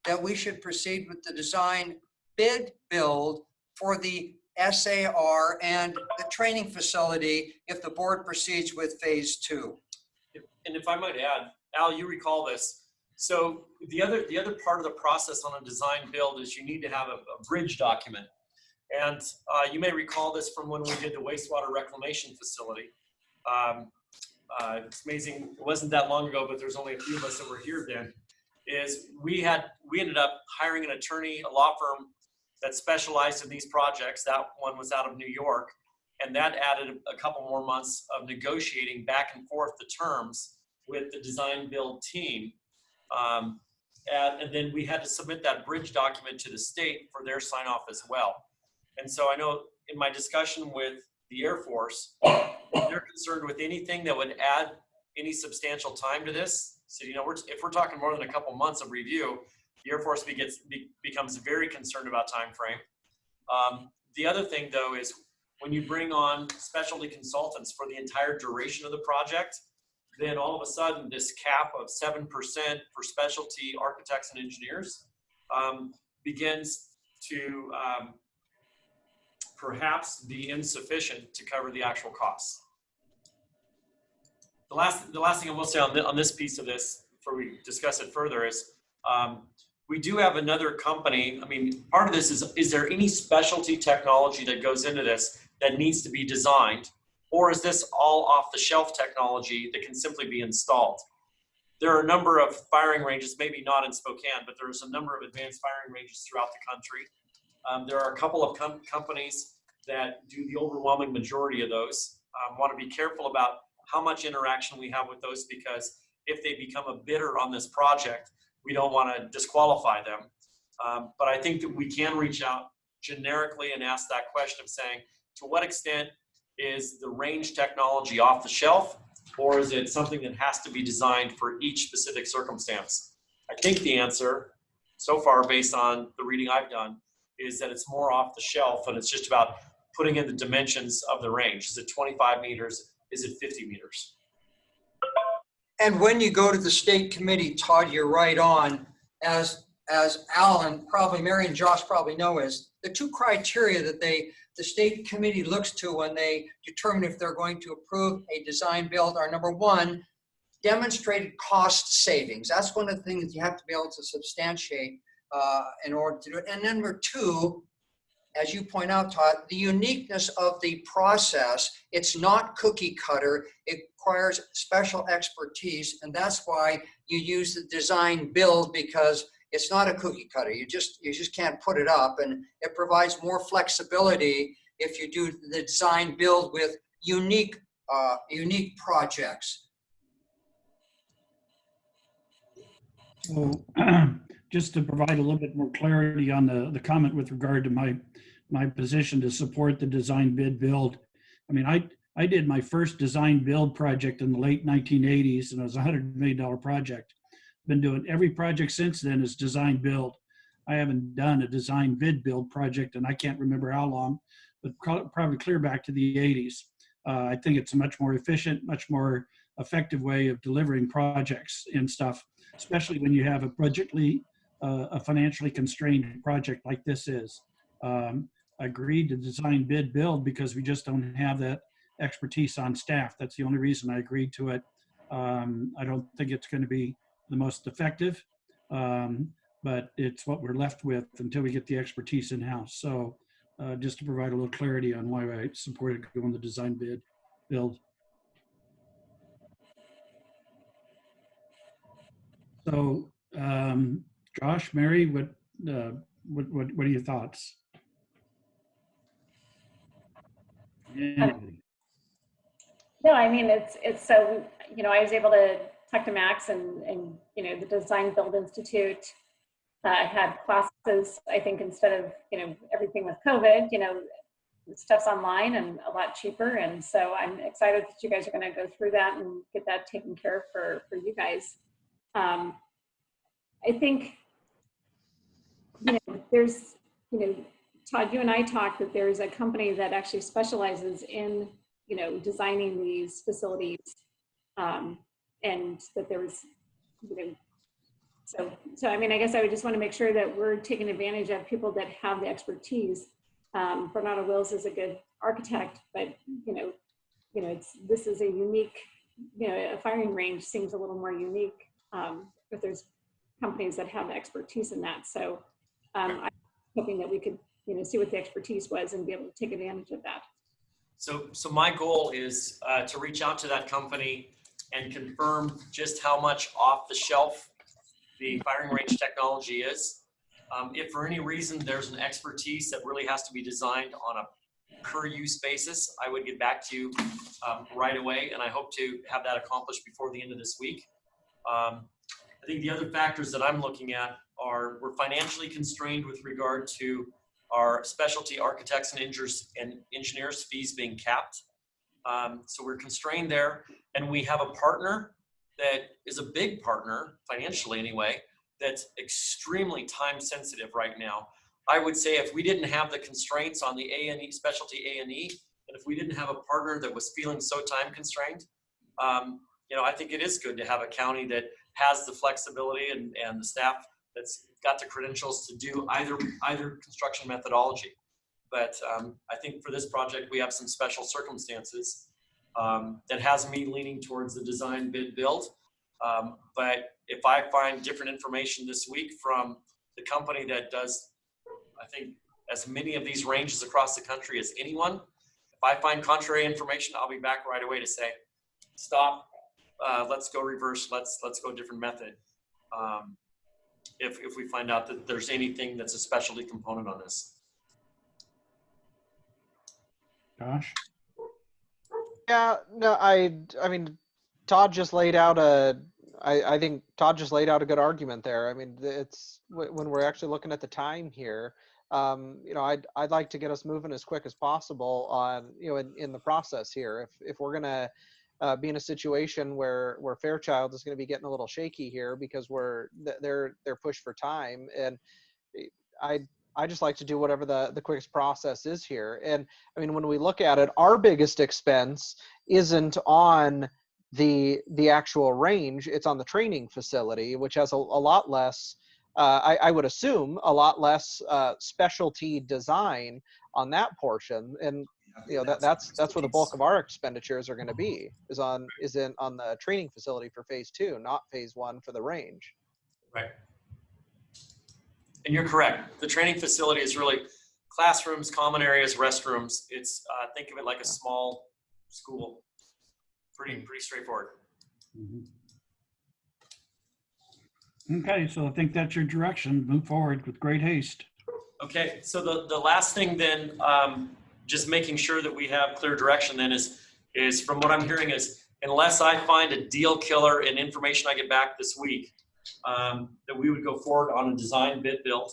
that we should proceed with the design bid build for the SAR and the training facility if the board proceeds with phase 2. And if I might add, Al, you recall this. So the other part of the process on a design build is you need to have a bridge document. And you may recall this from when we did the wastewater reclamation facility. It's amazing, it wasn't that long ago, but there's only a few of us that were here then, is we ended up hiring an attorney, a law firm that specialized in these projects. That one was out of New York, and that added a couple more months of negotiating back and forth the terms with the design build team. And then we had to submit that bridge document to the state for their sign off as well. And so I know in my discussion with the Air Force, they're concerned with anything that would add any substantial time to this. So, you know, if we're talking more than a couple months of review, the Air Force becomes very concerned about time frame. The other thing, though, is when you bring on specialty consultants for the entire duration of the project, then all of a sudden this cap of 7% for specialty architects and engineers begins to perhaps be insufficient to cover the actual costs. The last thing I will say on this piece of this, before we discuss it further, is we do have another company. I mean, part of this is there any specialty technology that goes into this that needs to be designed? Or is this all off-the-shelf technology that can simply be installed? There are a number of firing ranges, maybe not in Spokane, but there's a number of advanced firing ranges throughout the country. There are a couple of companies that do the overwhelming majority of those. Want to be careful about how much interaction we have with those, because if they become a bidder on this project, we don't want to disqualify them. But I think that we can reach out generically and ask that question of saying, to what extent is the range technology off the shelf, or is it something that has to be designed for each specific circumstance? I think the answer, so far based on the reading I've done, is that it's more off the shelf, and it's just about putting in the dimensions of the range. Is it 25 meters? Is it 50 meters? And when you go to the state committee, Todd, you're right on. As Alan, probably Mary and Josh probably know, is the two criteria that the state committee looks to when they determine if they're going to approve a design build are, number one, demonstrated cost savings. That's one of the things you have to be able to substantiate in order to do it. And number two, as you point out, Todd, the uniqueness of the process. It's not cookie cutter. It requires special expertise, and that's why you use the design build, because it's not a cookie cutter. You just can't put it up, and it provides more flexibility if you do the design build with unique projects. So just to provide a little bit more clarity on the comment with regard to my position to support the design bid build. I mean, I did my first design build project in the late 1980s, and it was a $100 million project. Been doing every project since then is design build. I haven't done a design bid build project, and I can't remember how long, but probably clear back to the 80s. I think it's a much more efficient, much more effective way of delivering projects and stuff, especially when you have a financially constrained project like this is. Agreed to design bid build because we just don't have that expertise on staff. That's the only reason I agreed to it. I don't think it's going to be the most effective, but it's what we're left with until we get the expertise in-house. So just to provide a little clarity on why I supported going the design bid build. So Josh, Mary, what are your thoughts? No, I mean, it's so, I was able to talk to Max and the Design Build Institute. I had classes, I think, instead of, everything with COVID, stuff's online and a lot cheaper. And so I'm excited that you guys are going to go through that and get that taken care of for you guys. I think, there's, Todd, you and I talked that there's a company that actually specializes in, designing these facilities, and that there was, so I mean, I guess I would just want to make sure that we're taking advantage of people that have the expertise. Bernardo Wills is a good architect, but this is a unique, a firing range seems a little more unique, but there's companies that have the expertise in that. So I'm hoping that we could, see what the expertise was and be able to take advantage of that. So my goal is to reach out to that company and confirm just how much off the shelf the firing range technology is. If for any reason there's an expertise that really has to be designed on a per use basis, I would get back to you right away, and I hope to have that accomplished before the end of this week. I think the other factors that I'm looking at are we're financially constrained with regard to our specialty architects and engineers fees being capped. So we're constrained there, and we have a partner that is a big partner, financially anyway, that's extremely time sensitive right now. I would say if we didn't have the constraints on the A&E, specialty A&E, and if we didn't have a partner that was feeling so time constrained, I think it is good to have a county that has the flexibility and the staff that's got the credentials to do either construction methodology. But I think for this project, we have some special circumstances that has me leaning towards the design bid build. But if I find different information this week from the company that does, I think, as many of these ranges across the country as anyone, if I find contrary information, I'll be back right away to say, stop, let's go reverse, let's go a different method. If we find out that there's anything that's a specialty component on this. Josh? Yeah, no, I mean, Todd just laid out I think Todd just laid out a good argument there. I mean, it's when we're actually looking at the time here, you know, I'd like to get us moving as quick as possible on, you know, in the process here. If we're gonna be in a situation where Fairchild is going to be getting a little shaky here because they're pushed for time, and I just like to do whatever the quickest process is here. And I mean, when we look at it, our biggest expense isn't on the actual range, it's on the training facility, which has a lot less, I would assume, a lot less specialty design on that portion. And you know, that's where the bulk of our expenditures are going to be, is on the training facility for phase 2, not phase 1 for the range. Right. And you're correct. The training facility is really classrooms, common areas, restrooms. It's think of it like a small school. Pretty straightforward. Okay, so I think that's your direction. Move forward with great haste. Okay, so the last thing then, just making sure that we have clear direction then is from what I'm hearing is, unless I find a deal killer in information I get back this week, that we would go forward on a design bid build.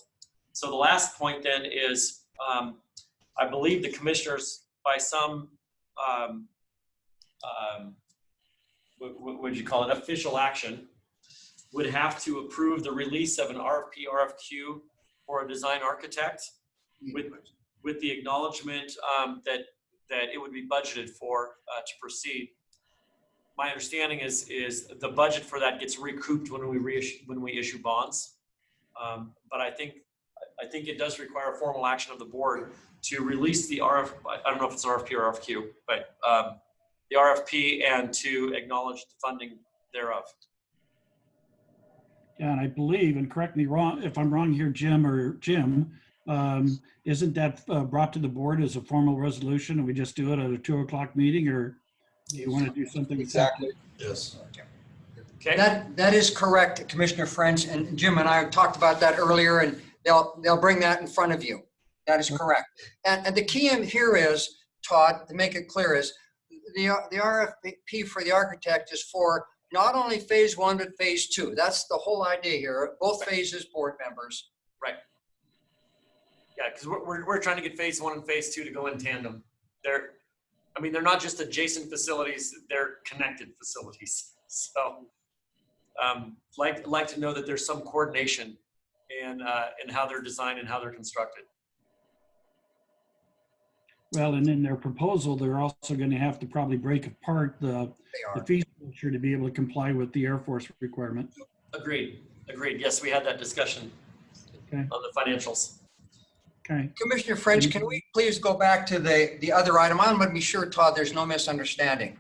So the last point then is, I believe the commissioners by some, what would you call it, official action, would have to approve the release of an RFP, RFQ for a design architect with the acknowledgement that it would be budgeted for to proceed. My understanding is the budget for that gets recouped when we issue bonds. But I think it does require a formal action of the board to release the I don't know if it's an RFP or RFQ, but the RFP and to acknowledge the funding thereof. Yeah, and I believe, and correct me wrong if I'm wrong here, Jim, isn't that brought to the board as a formal resolution and we just do it at a 2 o'clock meeting, or do you want to do something? Exactly. Yes. Okay. That is correct, Commissioner French, and Jim and I talked about that earlier, and they'll bring that in front of you. That is correct. And the key in here is, Todd, to make it clear, is the RFP for the architect is for not only phase 1, but phase 2. That's the whole idea here. Both phases, board members. Right. Yeah, because we're trying to get phase 1 and phase 2 to go in tandem. They're not just adjacent facilities, they're connected facilities. So like to know that there's some coordination in how they're designed and how they're constructed. Well, and in their proposal, they're also going to have to probably break apart the fee structure to be able to comply with the Air Force requirement. Agreed. Yes, we had that discussion on the financials. Okay. Commissioner French, can we please go back to the other item? I want to be sure, Todd, there's no misunderstanding.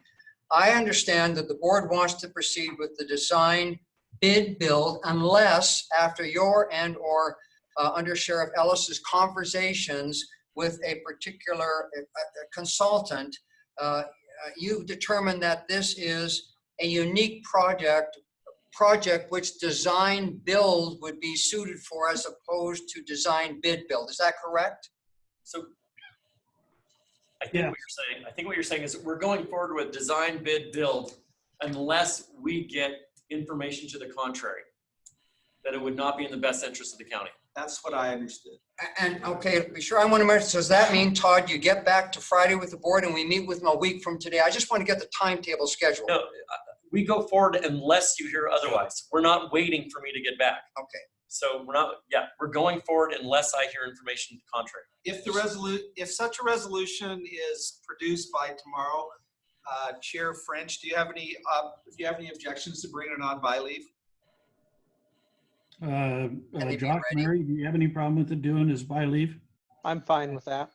I understand that the board wants to proceed with the design bid build unless after your and or Under Sheriff Ellis's conversations with a particular consultant, you determined that this is a unique project which design build would be suited for as opposed to design bid build. Is that correct? So I think what you're saying is we're going forward with design bid build unless we get information to the contrary, that it would not be in the best interest of the county. That's what I understood. And okay, be sure I want to mention, so does that mean, Todd, you get back to Friday with the board and we meet with them a week from today? I just want to get the timetable scheduled. No, we go forward unless you hear otherwise. We're not waiting for me to get back. Okay. So we're going forward unless I hear information to the contrary. If such a resolution is produced by tomorrow, Chair French, do you have any objections to bringing it on by leave? Josh, Mary, do you have any problem with it doing as by leave? I'm fine with that.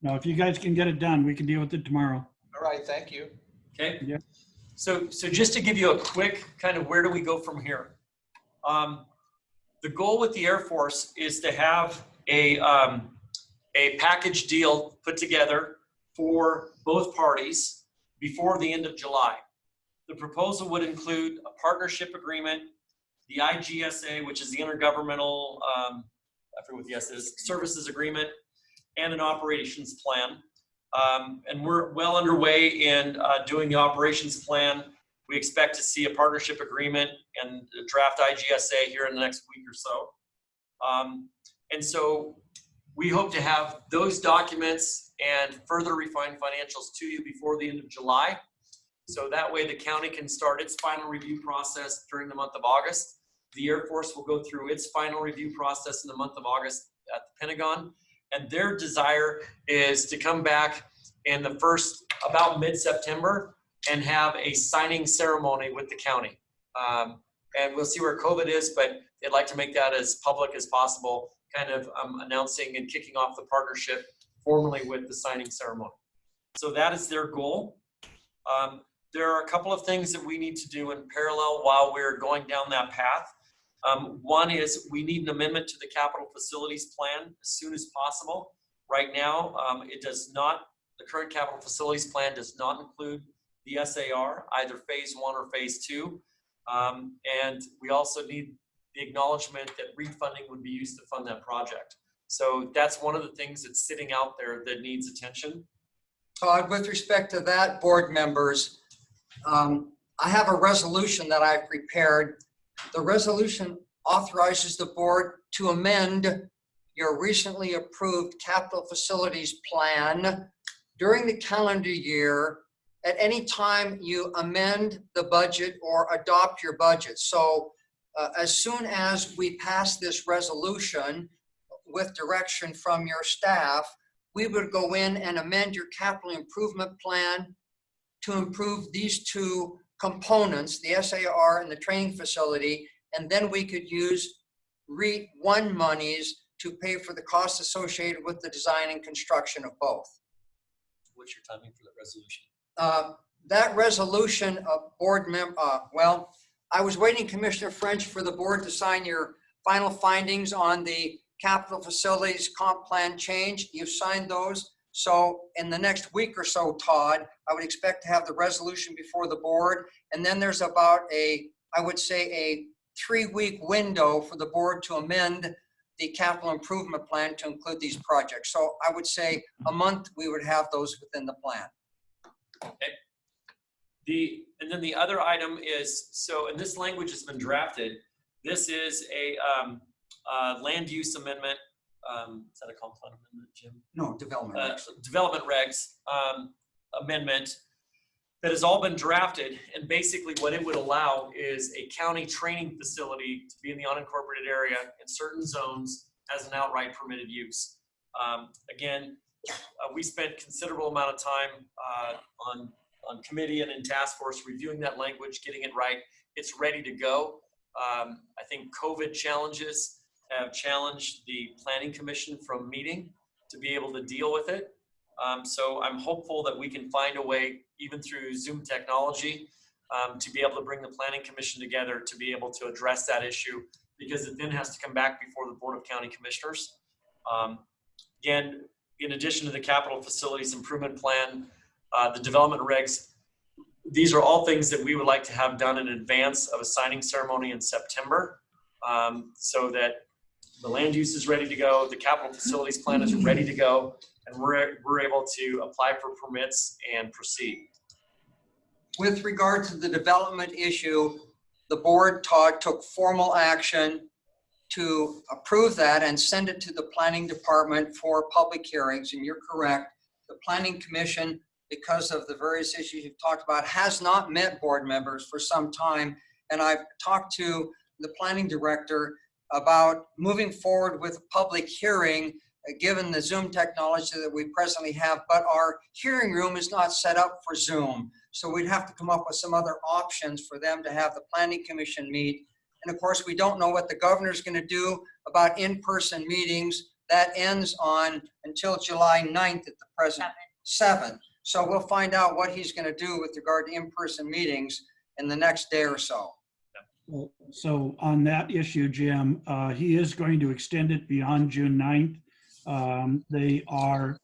No, if you guys can get it done, we can deal with it tomorrow. All right, thank you. Okay. Yeah. So just to give you a quick kind of where do we go from here? The goal with the Air Force is to have a package deal put together for both parties before the end of July. The proposal would include a partnership agreement, the IGSA, which is the Intergovernmental, I forget what the S is, Services Agreement, and an operations plan. And we're well underway in doing the operations plan. We expect to see a partnership agreement and a draft IGSA here in the next week or so. And so we hope to have those documents and further refined financials to you before the end of July. So that way the county can start its final review process during the month of August. The Air Force will go through its final review process in the month of August at the Pentagon. And their desire is to come back in the first, about mid-September, and have a signing ceremony with the county. And we'll see where COVID is, but they'd like to make that as public as possible, kind of announcing and kicking off the partnership formally with the signing ceremony. So that is their goal. There are a couple of things that we need to do in parallel while we're going down that path. One is we need an amendment to the capital facilities plan as soon as possible. Right now, it does not, the current capital facilities plan does not include the SAR, either phase 1 or phase 2. And we also need the acknowledgement that refunding would be used to fund that project. So that's one of the things that's sitting out there that needs attention. Todd, with respect to that, board members, I have a resolution that I've prepared. The resolution authorizes the board to amend your recently approved capital facilities plan during the calendar year at any time you amend the budget or adopt your budget. So as soon as we pass this resolution with direction from your staff, we would go in and amend your capital improvement plan to improve these two components, the SAR and the training facility, and then we could use REIT 1 monies to pay for the costs associated with the design and construction of both. What's your timing for that resolution? That resolution, board member, well, I was waiting, Commissioner French, for the board to sign your final findings on the capital facilities comp plan change. You've signed those. So in the next week or so, Todd, I would expect to have the resolution before the board. And then there's about I would say a 3-week window for the board to amend the capital improvement plan to include these projects. So I would say a month, we would have those within the plan. Okay. And then the other item is, so, and this language has been drafted. This is a land use amendment. Is that a comp plan amendment, Jim? No, development. Development regs amendment that has all been drafted. And basically what it would allow is a county training facility to be in the unincorporated area in certain zones as an outright permitted use. Again, we spent considerable amount of time on committee and in task force reviewing that language, getting it right. It's ready to go. I think COVID challenges have challenged the Planning Commission from meeting to be able to deal with it. So I'm hopeful that we can find a way, even through Zoom technology, to be able to bring the Planning Commission together to be able to address that issue, because it then has to come back before the Board of County Commissioners. Again, in addition to the capital facilities improvement plan, the development regs, these are all things that we would like to have done in advance of a signing ceremony in September, so that the land use is ready to go, the capital facilities plan is ready to go, and we're able to apply for permits and proceed. With regard to the development issue, the board, Todd, took formal action to approve that and send it to the planning department for public hearings. And you're correct, the planning commission, because of the various issues you've talked about, has not met board members for some time. And I've talked to the planning director about moving forward with a public hearing, given the Zoom technology that we presently have, but our hearing room is not set up for Zoom. So we'd have to come up with some other options for them to have the planning commission meet. And of course, we don't know what the governor's going to do about in-person meetings. That ends on until July 9th at the present 7th. So we'll find out what he's going to do with regard to in-person meetings in the next day or so. So on that issue, Jim, he is going to extend it beyond June 9th. They are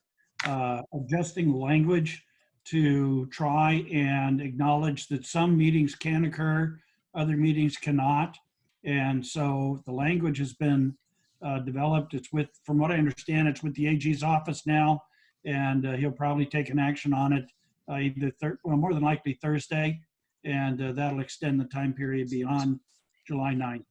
adjusting language to try and acknowledge that some meetings can occur, other meetings cannot. And so the language has been developed. It's with, from what I understand, it's with the AG's office now, and he'll probably take an action on it well, more than likely Thursday, and that'll extend the time period beyond July 9th.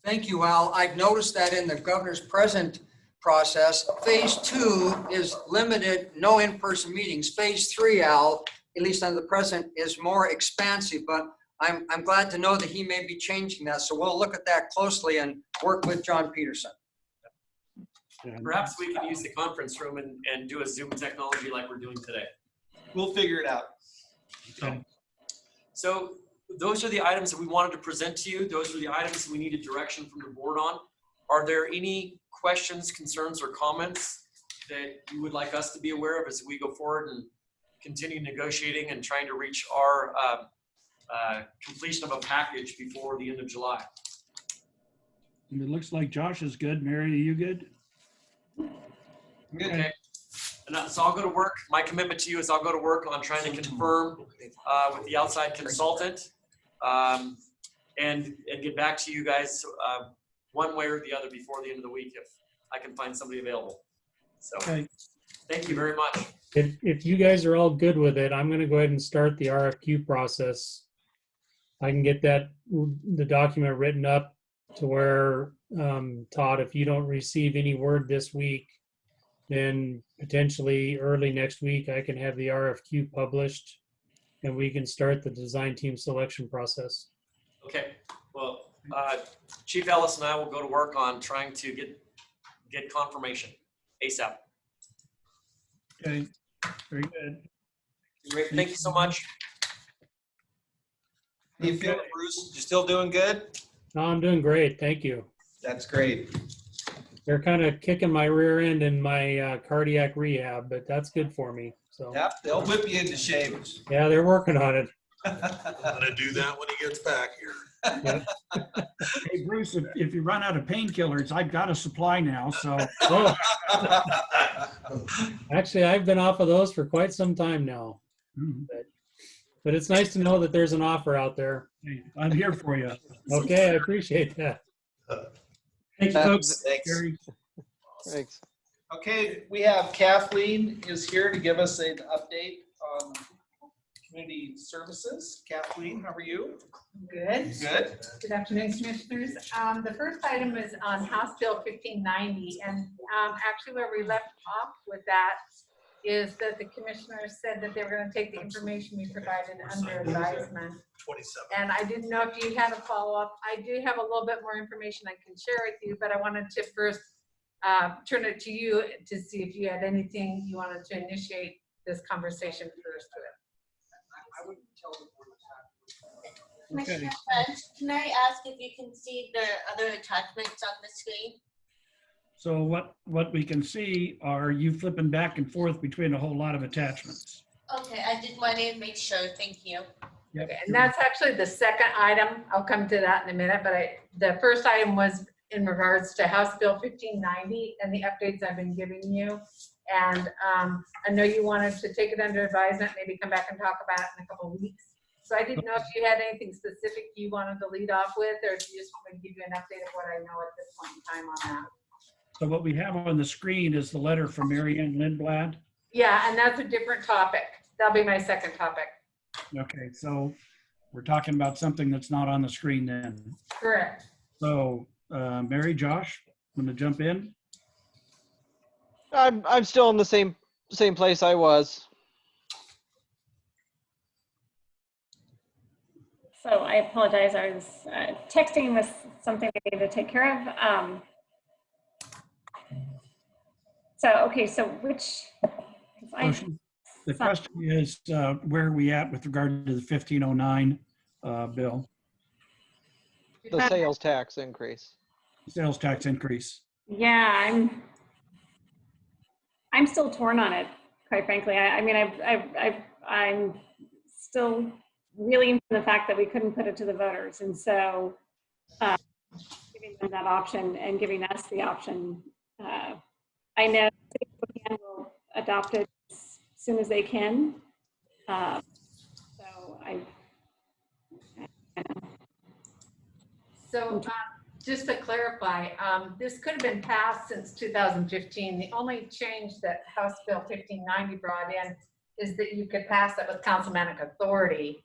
Thank you, Al. I've noticed that in the governor's present process, phase 2 is limited, no in-person meetings. Phase 3, Al, at least on the present, is more expansive, but I'm glad to know that he may be changing that. So we'll look at that closely and work with John Peterson. Perhaps we can use the conference room and do a Zoom technology like we're doing today. We'll figure it out. Okay. So those are the items that we wanted to present to you. Those are the items that we needed direction from the board on. Are there any questions, concerns, or comments that you would like us to be aware of as we go forward and continue negotiating and trying to reach our completion of a package before the end of July? And it looks like Josh is good. Mary, are you good? Okay. And so I'll go to work. My commitment to you is I'll go to work on trying to confirm with the outside consultant and get back to you guys one way or the other before the end of the week if I can find somebody available. So Okay. thank you very much. If you guys are all good with it, I'm going to go ahead and start the RFQ process. I can get the document written up to where, Todd, if you don't receive any word this week, then potentially early next week, I can have the RFQ published and we can start the design team selection process. Okay. Well, Chief Ellis and I will go to work on trying to get confirmation ASAP. Okay. Very good. Great. Thank you so much. How do you feel, Bruce? You still doing good? No, I'm doing great. Thank you. That's great. They're kind of kicking my rear end in my cardiac rehab, but that's good for me. So Yep, they'll whip you into shape. yeah, they're working on it. I'm gonna do that when he gets back here. Hey, Bruce, if you run out of painkillers, I've got a supply now. So Oh, actually, I've been off of those for quite some time now. But it's nice to know that there's an offer out there. I'm here for you. Okay, I appreciate that. Thank you, folks. Thanks. Very- Thanks. Okay, we have Kathleen is here to give us an update on community services. Kathleen, how are you? Good. Good. Good afternoon, Commissioners. The first item is on House Bill 1590, and actually where we left off with that is that the Commissioners said that they were going to take the information we provided under advisement. 27. And I didn't know if you had a follow-up. I do have a little bit more information I can share with you, but I wanted to first turn it to you to see if you had anything you wanted to initiate this conversation first with. I wouldn't tell the board Commissioner French, can I ask if you can see the other attachments on the screen? So what we can see are you flipping back and forth between a whole lot of attachments. Okay, I just wanted to make sure. Thank you. Yep. Okay, and that's actually the second item. I'll come to that in a minute, but the first item was in regards to House Bill 1590 and the updates I've been giving you. And I know you wanted to take it under advisement, maybe come back and talk about it in a couple of weeks. So I didn't know if you had anything specific you wanted to lead off with, or if you just want to give you an update of what I know at this point in time on that. So what we have on the screen is the letter from Marianne Lindblad. Yeah, and that's a different topic. That'll be my second topic. Okay, so we're talking about something that's not on the screen then. Correct. So Mary, Josh, want to jump in? I'm still in the same place I was. So I apologize. I was texting with something I needed to take care of. Okay, so which? The question is, where are we at with regard to the 1509 bill? The sales tax increase. Sales tax increase. Yeah, I'm still torn on it, quite frankly. I mean, I'm still reeling from the fact that we couldn't put it to the voters, and so giving them that option and giving us the option. I know Spokane will adopted as soon as they can. So So just to clarify, this could have been passed since 2015. The only change that House Bill 1590 brought in is that you could pass it with councilmanic authority.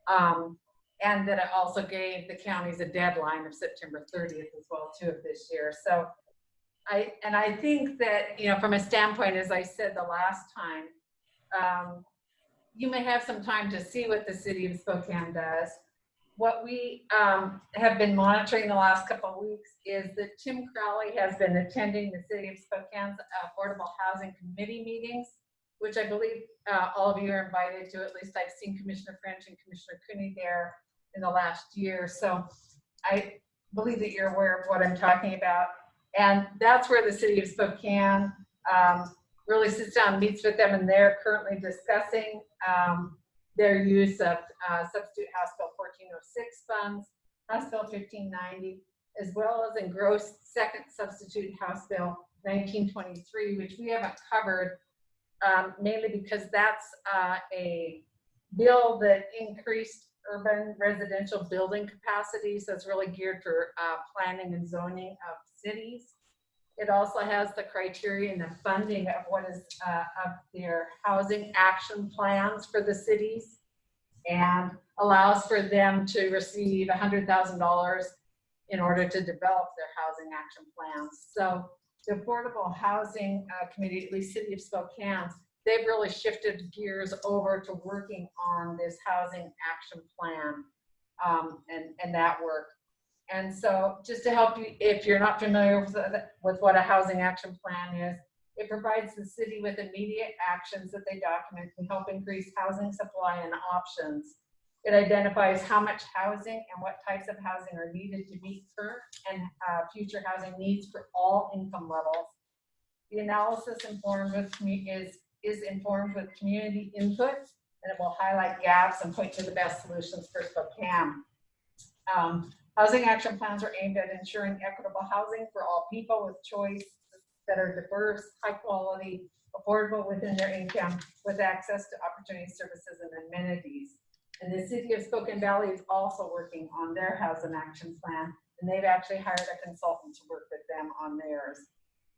And that it also gave the counties a deadline of September 30th as well too of this year. So I think that, you know, from a standpoint, as I said the last time, you may have some time to see what the city of Spokane does. What we have been monitoring the last couple of weeks is that Tim Crowley has been attending the city of Spokane's Affordable Housing Committee meetings, which I believe all of you are invited to. At least I've seen Commissioner French and Commissioner Cooney there in the last year. So I believe that you're aware of what I'm talking about. And that's where the city of Spokane really sits down and meets with them, and they're currently discussing their use of substitute House Bill 1406 funds, House Bill 1590, as well as engrossed second substitute House Bill 1923, which we haven't covered, mainly because that's a bill that increased urban residential building capacity. So it's really geared for planning and zoning of cities. It also has the criteria and the funding of what is of their housing action plans for the cities, and allows for them to receive $100,000 in order to develop their housing action plans. So the Affordable Housing Committee, at least City of Spokane, they've really shifted gears over to working on this housing action plan and that work. And so just to help you, if you're not familiar with what a housing action plan is, it provides the city with immediate actions that they document to help increase housing supply and options. It identifies how much housing and what types of housing are needed to meet current and future housing needs for all income levels. The analysis is informed with community input, and it will highlight gaps and point to the best solutions for Spokane. Housing action plans are aimed at ensuring equitable housing for all people with choice that are diverse, high quality, affordable within their income, with access to opportunities, services, and amenities. And the city of Spokane Valley is also working on their housing action plan, and they've actually hired a consultant to work with them on theirs.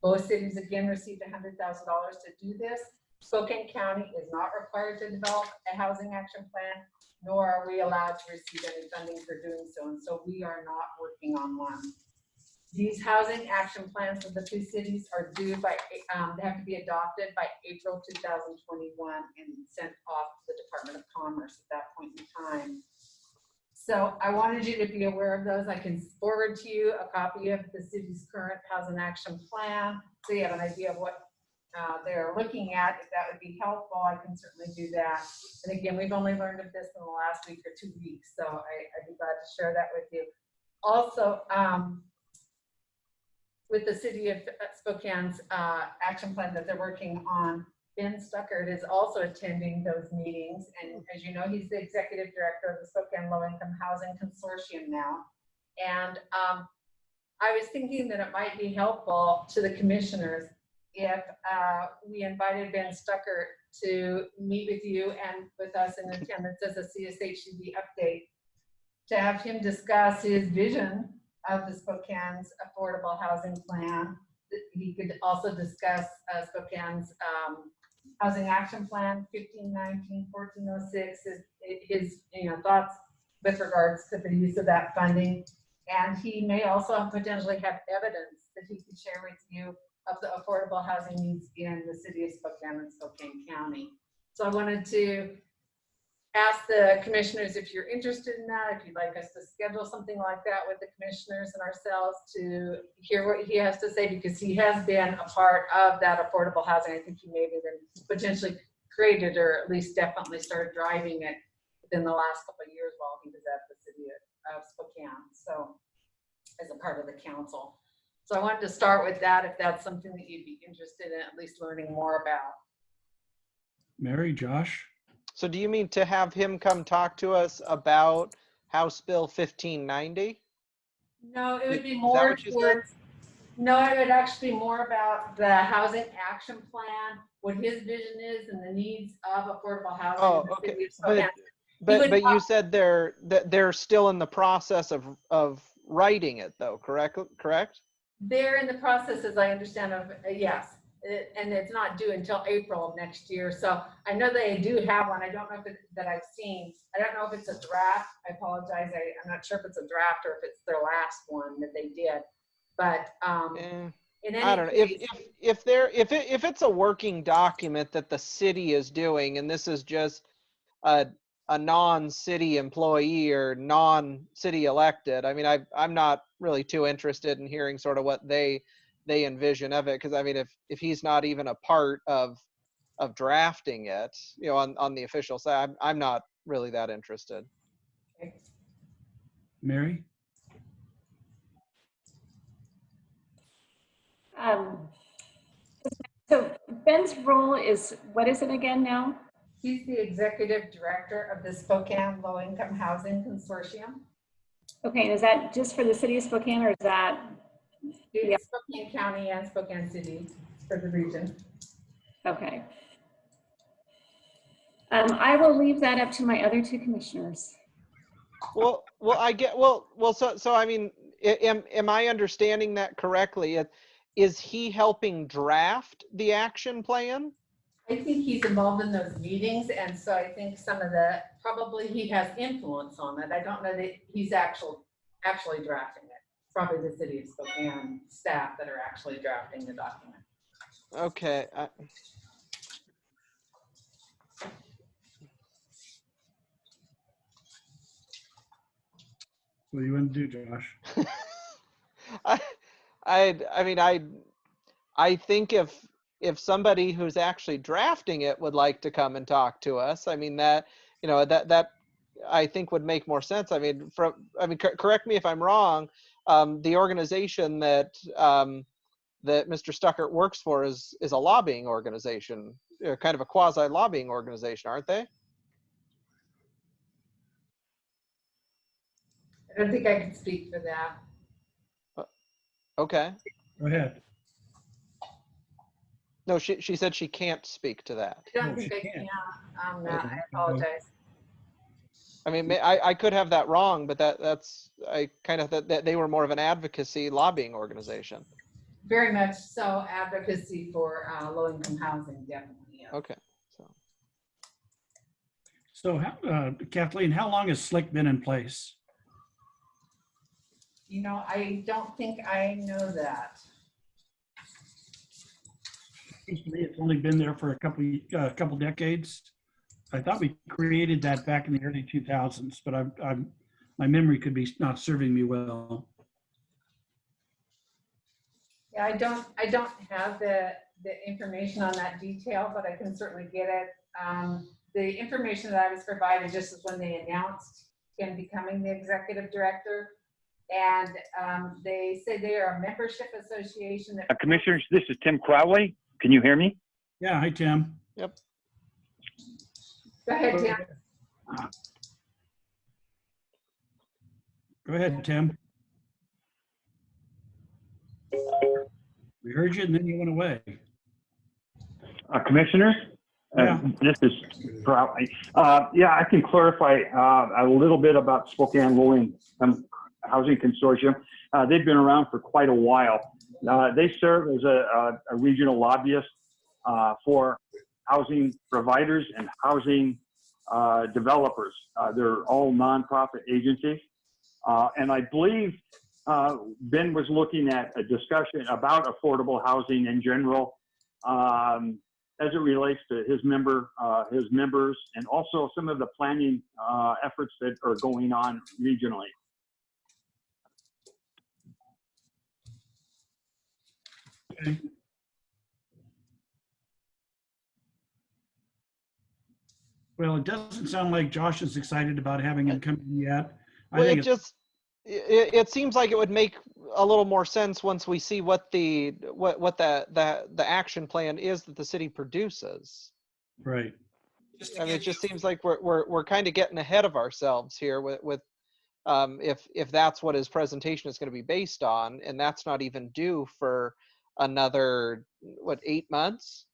Both cities again received $100,000 to do this. Spokane County is not required to develop a housing action plan, nor are we allowed to receive any funding for doing so, and so we are not working on one. These housing action plans for the two cities are due by, they have to be adopted by April 2021 and sent off to the Department of Commerce at that point in time. So I wanted you to be aware of those. I can forward to you a copy of the city's current housing action plan, so you have an idea of what they're looking at. If that would be helpful, I can certainly do that. And again, we've only learned of this in the last week or 2 weeks, so I'd be glad to share that with you. Also, with the city of Spokane's action plan that they're working on, Ben Stuckert is also attending those meetings. And as you know, he's the executive director of the Spokane Low Income Housing Consortium now. And I was thinking that it might be helpful to the commissioners if we invited Ben Stuckert to meet with you and with us in attendance as a CSHCD update, to have him discuss his vision of the Spokane's affordable housing plan. He could also discuss Spokane's housing action plan, 1519, 1406, his thoughts with regards to the use of that funding. And he may also potentially have evidence that he could share with you of the affordable housing needs in the city of Spokane and Spokane County. So I wanted to ask the commissioners if you're interested in that, if you'd like us to schedule something like that with the commissioners and ourselves to hear what he has to say, because he has been a part of that affordable housing. I think he may have even potentially created, or at least definitely started driving it within the last couple of years while he was at the city of Spokane, so as a part of the council. So I wanted to start with that, if that's something that you'd be interested in at least learning more about. Mary, Josh? So do you mean to have him come talk to us about House Bill 1590? No, it would be Is that more what you said? towards, no, it would actually be more about the housing action plan what his vision is and the needs of affordable housing. Oh, in the okay. city of But Spokane. but you said they're still in the process of writing it though, correct? They're in the process, as I understand, of, yes, and it's not due until April of next year. So I know they do have one. I don't know if that I've seen. I don't know if it's a draft. I apologize. I'm not sure if it's a draft or if it's their last one that they did. But in any I don't know case, if it's a working document that the city is doing, and this is just a non-city employee or non-city elected. I mean, I'm not really too interested in hearing sort of what they envision of it, because I mean, if he's not even a part of drafting it, you know, on the official side, I'm not really that interested. Mary? So Ben's role is, what is it again now? he's the executive director of the Spokane Low Income Housing Consortium. Okay, and is that just for the city of Spokane, or is that? It's Spokane County and Spokane City for the region. Okay. I will leave that up to my other two commissioners. Well, so I mean, am I understanding that correctly? Is he helping draft the action plan? I think he's involved in those meetings, and so I think some of the, probably he has influence on it. I don't know that he's actually drafting it. It's probably the city of Spokane staff that are actually drafting the document. Okay. What do you want to do, Josh? I mean, I think if somebody who's actually drafting it would like to come and talk to us, I mean, that, you know, that I think would make more sense. I mean, correct me if I'm wrong. The organization that that Mr. Stuckert works for is a lobbying organization, kind of a quasi lobbying organization, aren't they? I don't think I can speak for that. Okay. Go ahead. No, she said she can't speak to that. I don't No, think she I can't. can. I apologize. I mean, I could have that wrong, but that's, I kind of thought that they were more of an advocacy lobbying organization. Very much so, advocacy for low-income housing, definitely. Yeah. Okay. So Kathleen, how long has Srljc been in place? You know, I don't think I know that. Seems to me it's only been there for a couple decades. I thought we created that back in the early 2000s, but my memory could be not serving me well. Yeah, I don't have the information on that detail, but I can certainly get it. The information that I was provided just is when they announced him becoming the executive director. And they say they are a membership association that Commissioners, this is Tim Crowley. Can you hear me? Yeah, hi, Tim. Yep. Go ahead, Tim. Go ahead, Tim. We heard you and then you went away. Commissioners, Yeah. this is Crowley. Yeah, I can clarify a little bit about Spokane Low Income Housing Consortium. They've been around for quite a while. They serve as a regional lobbyist for housing providers and housing developers. They're all nonprofit agencies. And I believe Ben was looking at a discussion about affordable housing in general as it relates to his members, and also some of the planning efforts that are going on regionally. Okay. Well, it doesn't sound like Josh is excited about having him come in yet. I Well, think it seems like it would make a little more sense once we see what the action plan is that the city produces. right. I mean, it just seems like we're kind of getting ahead of ourselves here with if that's what his presentation is going to be based on, and that's not even due for another 8 months.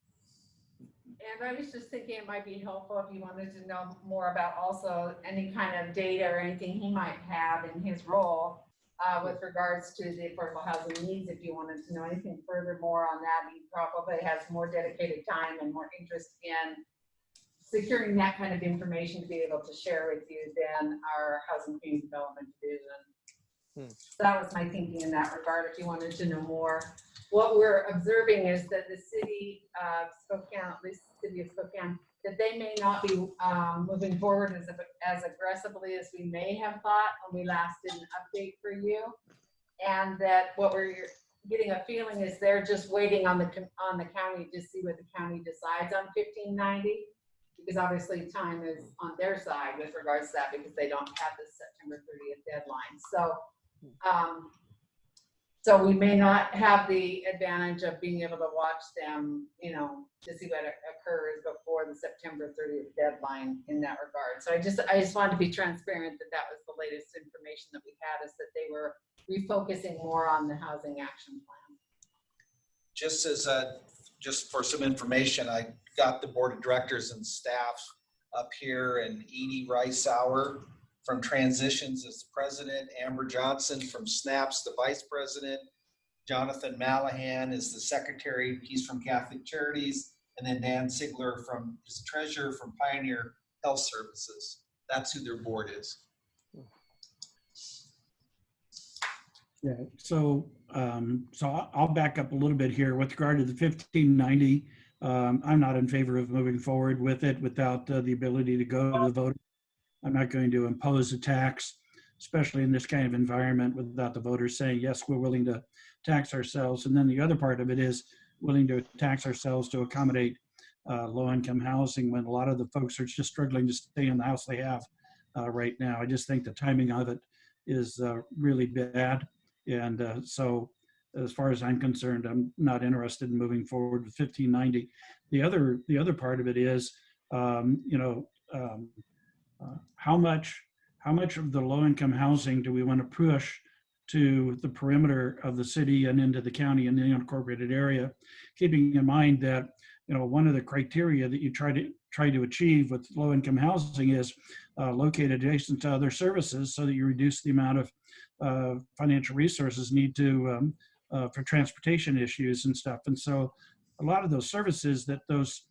And I was just thinking it might be helpful if you wanted to know more about also any kind of data or anything he might have in his role with regards to the affordable housing needs. If you wanted to know anything further more on that, he probably has more dedicated time and more interest in securing that kind of information to be able to share with you than our Housing Community Development Division. So that was my thinking in that regard, if you wanted to know more. What we're observing is that the city of Spokane, at least the city of Spokane, that they may not be moving forward as aggressively as we may have thought when we last did an update for you. And that what we're getting a feeling is they're just waiting on the county to see what the county decides on 1590. Because obviously time is on their side with regards to that, because they don't have the September 30th deadline. So we may not have the advantage of being able to watch them, you know, to see what occurs before the September 30th deadline in that regard. So I just wanted to be transparent that that was the latest information that we had, is that they were refocusing more on the housing action plan. Just as just for some information, I got the board of directors and staff up here, and Edie Riceauer from Transitions as the president, Amber Johnson from SNAPS, the vice president, Jonathan Mallahan is the secretary, he's from Catholic Charities, and then Dan Sigler is treasurer from Pioneer Health Services. That's who their board is. Yeah, so I'll back up a little bit here with regard to the 1590. I'm not in favor of moving forward with it without the ability to go to the voter. I'm not going to impose a tax, especially in this kind of environment, without the voters saying, yes, we're willing to tax ourselves. And then the other part of it is willing to tax ourselves to accommodate low-income housing, when a lot of the folks are just struggling to stay in the house they have right now. I just think the timing of it is really bad. And so as far as I'm concerned, I'm not interested in moving forward with 1590. The other part of it is, how much of the low-income housing do we want to push to the perimeter of the city and into the county and the unincorporated area, keeping in mind that, you know, one of the criteria that you try to achieve with low-income housing is located adjacent to other services, so that you reduce the amount of financial resources need to for transportation issues and stuff. And so a lot of those services that those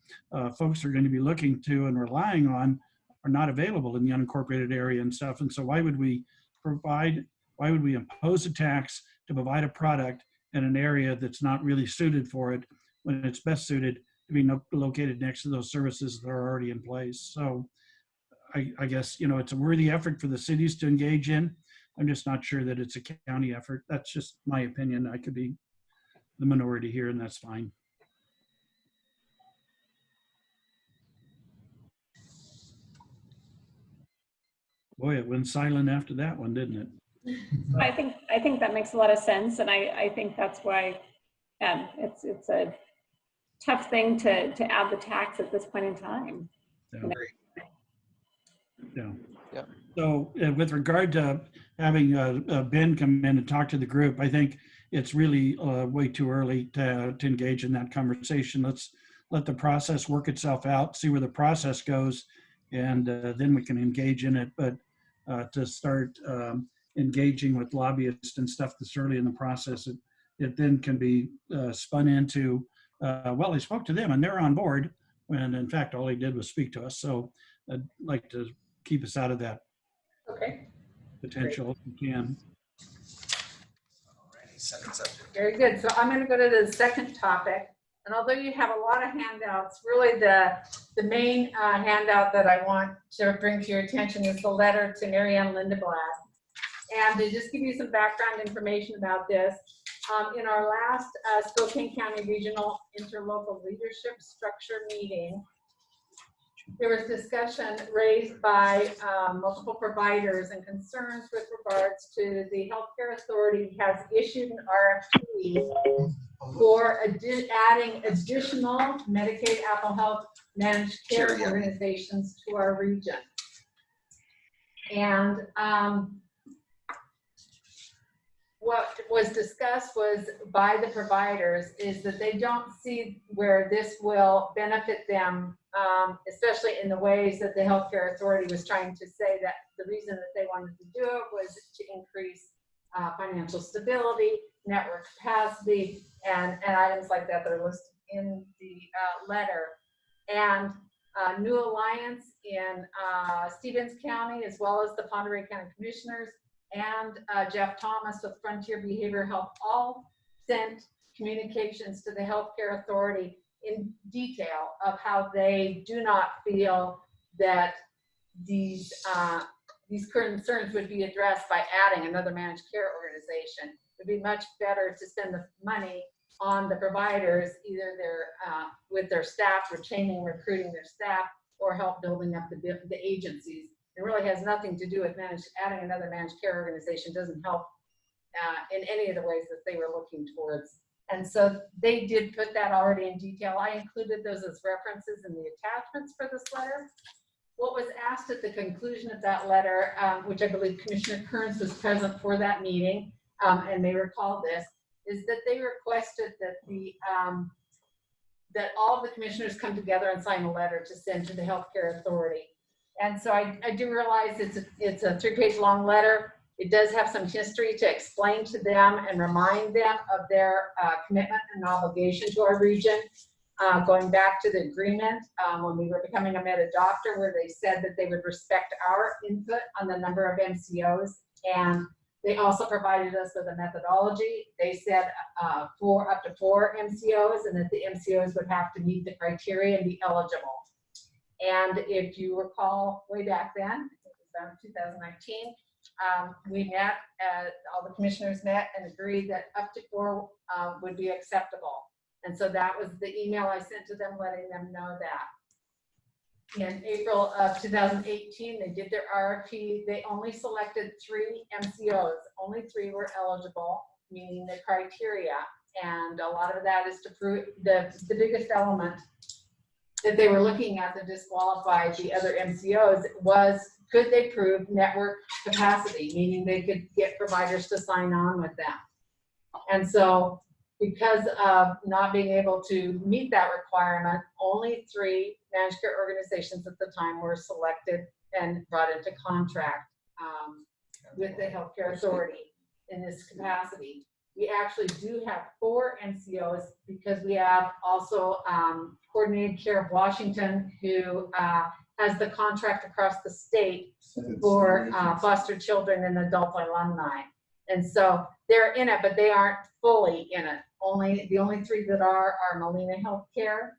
folks are going to be looking to and relying on are not available in the unincorporated area and stuff. And so why would we impose a tax to provide a product in an area that's not really suited for it, when it's best suited to be located next to those services that are already in place? So I guess, you know, it's a worthy effort for the cities to engage in. I'm just not sure that it's a county effort. That's just my opinion. I could be the minority here, and that's fine. Boy, it went silent after that one, didn't it? I think that makes a lot of sense, and I think that's why it's a tough thing to add the tax at this point in time. Yeah. Yeah. So with regard to having Ben come in and talk to the group, I think it's really way too early to engage in that conversation. Let's let the process work itself out, see where the process goes, and then we can engage in it. But to start engaging with lobbyists and stuff this early in the process, it then can be spun into, well, I spoke to them and they're on board, when in fact all he did was speak to us. So I'd like to keep us out of that potential if we can. Alrighty, second subject. Very good. So I'm going to go to the second topic. And although you have a lot of handouts, really the main handout that I want to bring to your attention is the letter to Marianne Lindeblatt. And to just give you some background information about this, in our last Spokane County Regional Interlocal Leadership Structure meeting, there was discussion raised by multiple providers and concerns with regards to the Healthcare Authority has issued an RFP for adding additional Medicaid Apple Health managed care organizations to our region. And what was discussed was by the providers is that they don't see where this will benefit them, especially in the ways that the healthcare authority was trying to say that the reason that they wanted to do it was to increase financial stability, network capacity, and items like that that are listed in the letter. And New Alliance in Stevens County, as well as the Pend Oreille County Commissioners, and Jeff Thomas with Frontier Behavioral Health all sent communications to the healthcare authority in detail of how they do not feel that these concerns would be addressed by adding another managed care organization. It would be much better to spend the money on the providers, either with their staff, retaining, recruiting their staff, or help building up the agencies. It really has nothing to do with adding another managed care organization doesn't help in any of the ways that they were looking towards. And so they did put that already in detail. I included those as references in the attachments for this letter. What was asked at the conclusion of that letter, which I believe Commissioner Kearns was present for that meeting, and may recall this, is that they requested that that all of the commissioners come together and sign a letter to send to the healthcare authority. And so I do realize it's a 3-page long letter. It does have some history to explain to them and remind them of their commitment and obligation to our region, going back to the agreement when we were becoming a Meta doctor, where they said that they would respect our input on the number of MCOs. And they also provided us with a methodology. They said up to 4 MCOs, and that the MCOs would have to meet the criteria and be eligible. And if you recall way back then, it was around 2019, we met, all the commissioners met and agreed that up to 4 would be acceptable. And so that was the email I sent to them, letting them know that. In April of 2018, they did their RFP. They only selected 3 MCOs. Only 3 were eligible, meaning the criteria. And a lot of that is to prove the biggest element that they were looking at that disqualified the other MCOs was, could they prove network capacity, meaning they could get providers to sign on with them. And so because of not being able to meet that requirement, only 3 managed care organizations at the time were selected and brought into contract with the healthcare authority in this capacity. We actually do have 4 MCOs because we have also Coordinated Care of Washington, who has the contract across the state for foster children and adult alumni. And so they're in it, but they aren't fully in it. The only 3 that are Molina Healthcare,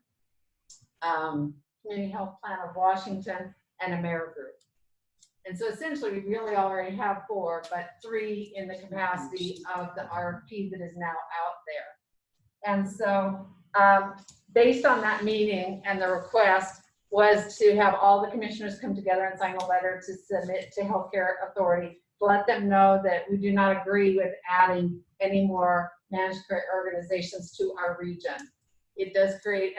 Community Health Plan of Washington, and AmeriGroup. And so essentially we really already have 4, but 3 in the capacity of the RFP that is now out there. And so based on that meeting, and the request was to have all the commissioners come together and sign a letter to submit to healthcare authority to let them know that we do not agree with adding any more managed care organizations to our region. It does create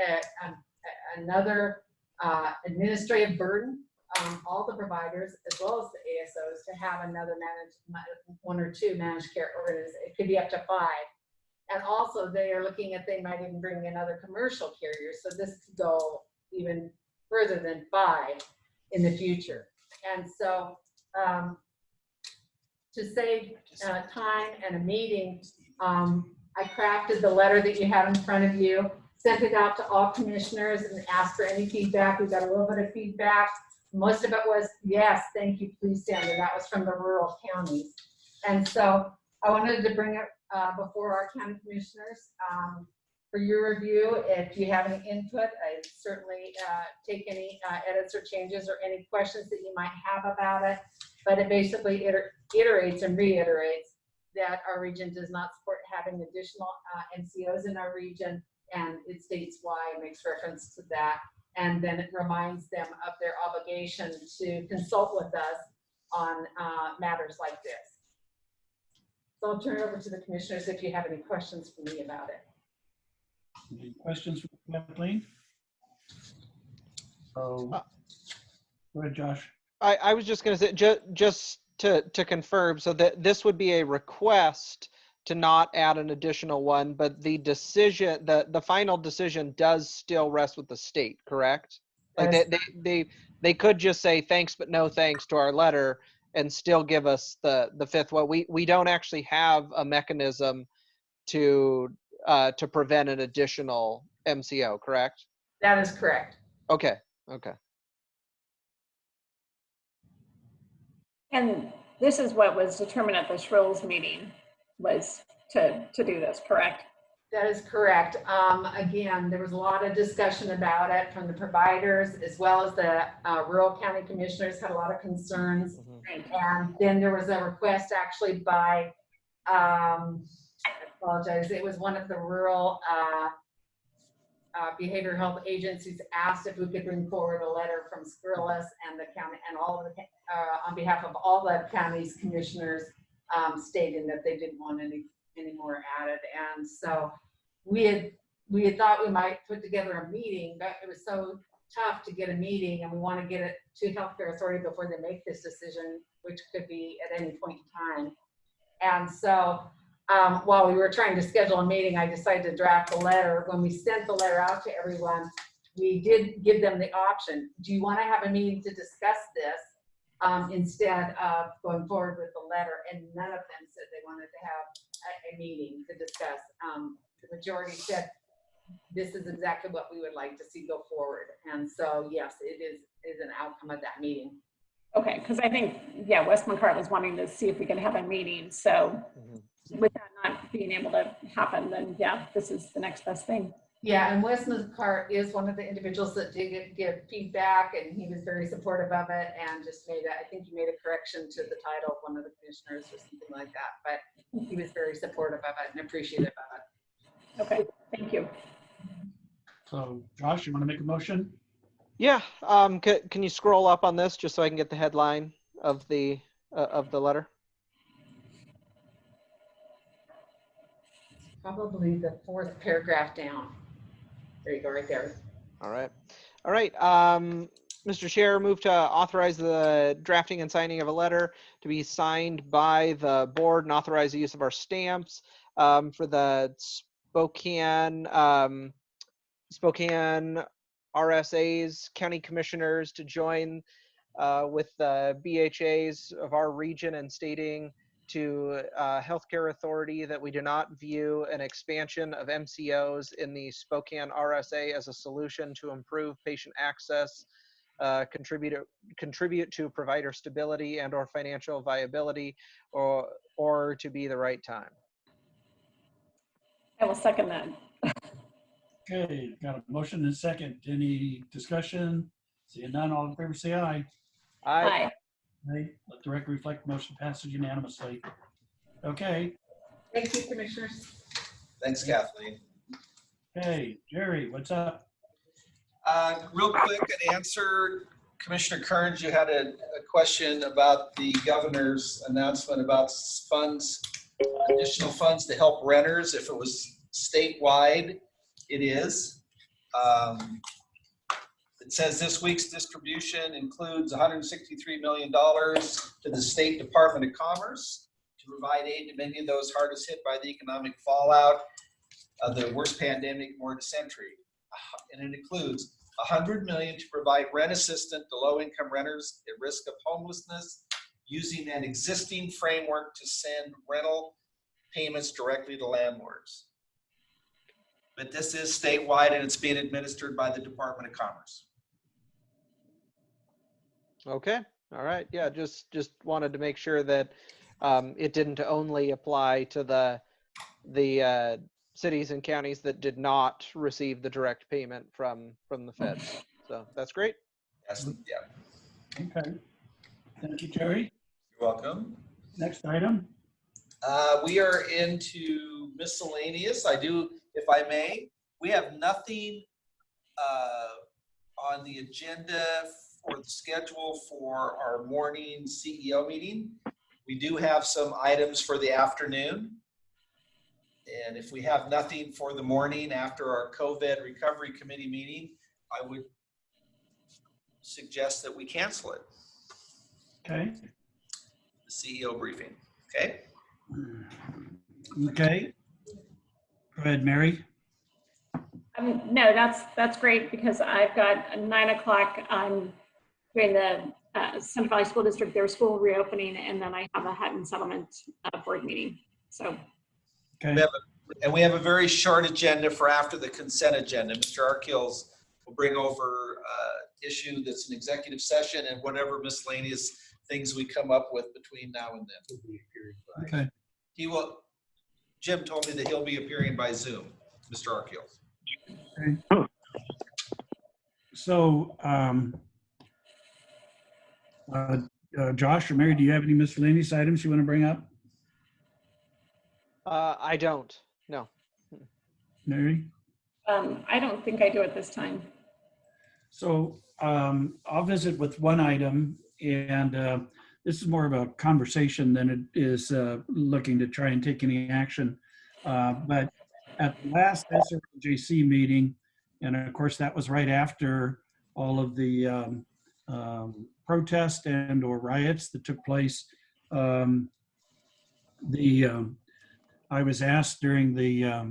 another administrative burden on all the providers as well as the ASOs to have another 1 or 2 managed care organizations. It could be up to 5. And also they are looking at, they might even bring in other commercial carriers. So this could go even further than 5 in the future. And so to save time and a meeting, I crafted the letter that you have in front of you, sent it out to all commissioners and asked for any feedback. We got a little bit of feedback. Most of it was, yes, thank you, please send. And that was from the rural counties. And so I wanted to bring it before our county commissioners for your review. If you have any input, I certainly take any edits or changes or any questions that you might have about it. But it basically iterates and reiterates that our region does not support having additional MCOs in our region, and it states why, it makes reference to that. And then it reminds them of their obligation to consult with us on matters like this. So I'll turn it over to the commissioners if you have any questions for me about it. Any questions for Kathleen? Go ahead, Josh. I was just going to say, just to confirm, so that this would be a request to not add an additional one, but the decision, the final decision does still rest with the state, correct? Like they could just say thanks but no thanks to our letter and still give us the fifth one. We don't actually have a mechanism to prevent an additional MCO, correct? That is correct. Okay. And this is what was determined at the Srljc meeting, was to do this, correct? That is correct. Again, there was a lot of discussion about it from the providers as well as the rural county commissioners had a lot of concerns. And then there was a request actually by, I apologize, it was one of the rural behavioral health agencies asked if we could bring forward a letter from Srljc and the county and all of the, on behalf of all the county's commissioners, stating that they didn't want any more added. And so we had thought we might put together a meeting, but it was so tough to get a meeting, and we want to get it to healthcare authority before they make this decision, which could be at any point in time. And so while we were trying to schedule a meeting, I decided to draft a letter. When we sent the letter out to everyone, we did give them the option. Do you want to have a meeting to discuss this instead of going forward with the letter? And none of them said they wanted to have a meeting to discuss. The majority said this is exactly what we would like to see go forward. And so, yes, it is an outcome of that meeting. Okay, because I think, yeah, West McCart was wanting to see if we could have a meeting. So with that not being able to happen, then yeah, this is the next best thing. Yeah, and Wes McCart is one of the individuals that did give feedback, and he was very supportive of it, and just made I think he made a correction to the title of one of the commissioners or something like that, but he was very supportive of it and appreciative of it. Okay, thank you. So Josh, you want to make a motion? Yeah. Can you scroll up on this just so I can get the headline of the letter? Probably the fourth paragraph down. There you go, right there. All right. Mr. Chair, move to authorize the drafting and signing of a letter to be signed by the board and authorize the use of our stamps for the Spokane RSAs, county commissioners to join with the BHAs of our region and stating to healthcare authority that we do not view an expansion of MCOs in the Spokane RSA as a solution to improve patient access, contribute to provider stability and or financial viability, or to be the right time. I will second that. Okay, got a motion and a second. Any discussion? Seeing none, all in favor say aye. Aye. Aye. Let the record reflect motion passes unanimously. Okay. Thank you, commissioners. Thanks, Kathleen. Okay, Jerry, what's up? Real quick, an answer. Commissioner Kearns, you had a question about the governor's announcement about funds, additional funds to help renters. If it was statewide, it is. It says this week's distribution includes $163 million to the State Department of Commerce to provide aid to many of those hardest hit by the economic fallout of the worst pandemic in more than a century. And it includes $100 million to provide rent assistance to low-income renters at risk of homelessness using an existing framework to send rental payments directly to landlords. But this is statewide and it's being administered by the Department of Commerce. Okay. All right. Yeah. Just wanted to make sure that it didn't only apply to the cities and counties that did not receive the direct payment from the feds. So that's great. Yes, yeah. Okay. Thank you, Jerry. You're welcome. Next item. We are into miscellaneous. I do, if I may, we have nothing on the agenda or the schedule for our morning CEO meeting. We do have some items for the afternoon. And if we have nothing for the morning after our COVID recovery committee meeting, I would suggest that we cancel it. Okay. The CEO briefing, okay? Okay. Go ahead, Mary. No, that's great because I've got 9 o'clock. I'm doing the Central Valley School District, their school reopening, and then I have a Hutton Settlement board meeting. So, Okay. We have a very short agenda for after the consent agenda. Mr. Arkills will bring over issue that's an executive session and whatever miscellaneous things we come up with between now and then. Okay. He will. Jim told me that he'll be appearing by Zoom, Mr. Arkills. Okay. So, Josh or Mary, do you have any miscellaneous items you want to bring up? I don't. No. Mary? I don't think I do at this time. So I'll visit with one item, and this is more of a conversation than it is looking to try and take any action. But at the last Srljc meeting, and of course that was right after all of the protests and or riots that took place, I was asked during the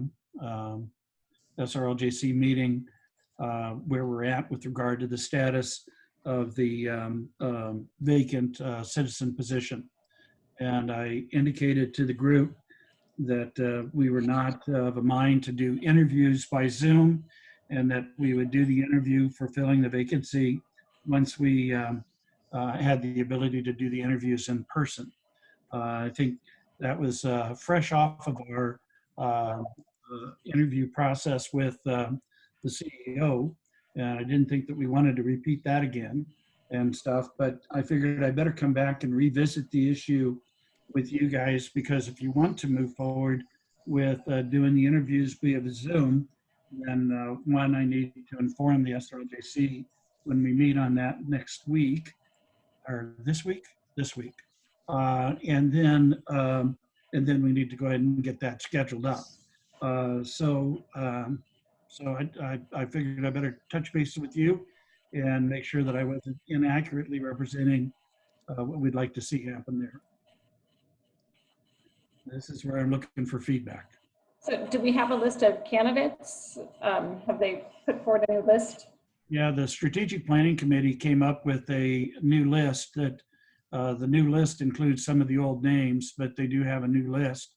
Srljc meeting where we're at with regard to the status of the vacant citizen position. And I indicated to the group that we were not of a mind to do interviews by Zoom, and that we would do the interview for filling the vacancy once we had the ability to do the interviews in person. I think that was fresh off of our interview process with the CEO, and I didn't think that we wanted to repeat that again and stuff, but I figured I better come back and revisit the issue with you guys, because if you want to move forward with doing the interviews via Zoom, then one, I need to inform the Srljc when we meet on that next week, or this week, and then we need to go ahead and get that scheduled up. So I figured I better touch base with you and make sure that I wasn't inaccurately representing what we'd like to see happen there. This is where I'm looking for feedback. So do we have a list of candidates? Have they put forward a new list? Yeah, the Strategic Planning Committee came up with a new list that the new list includes some of the old names, but they do have a new list.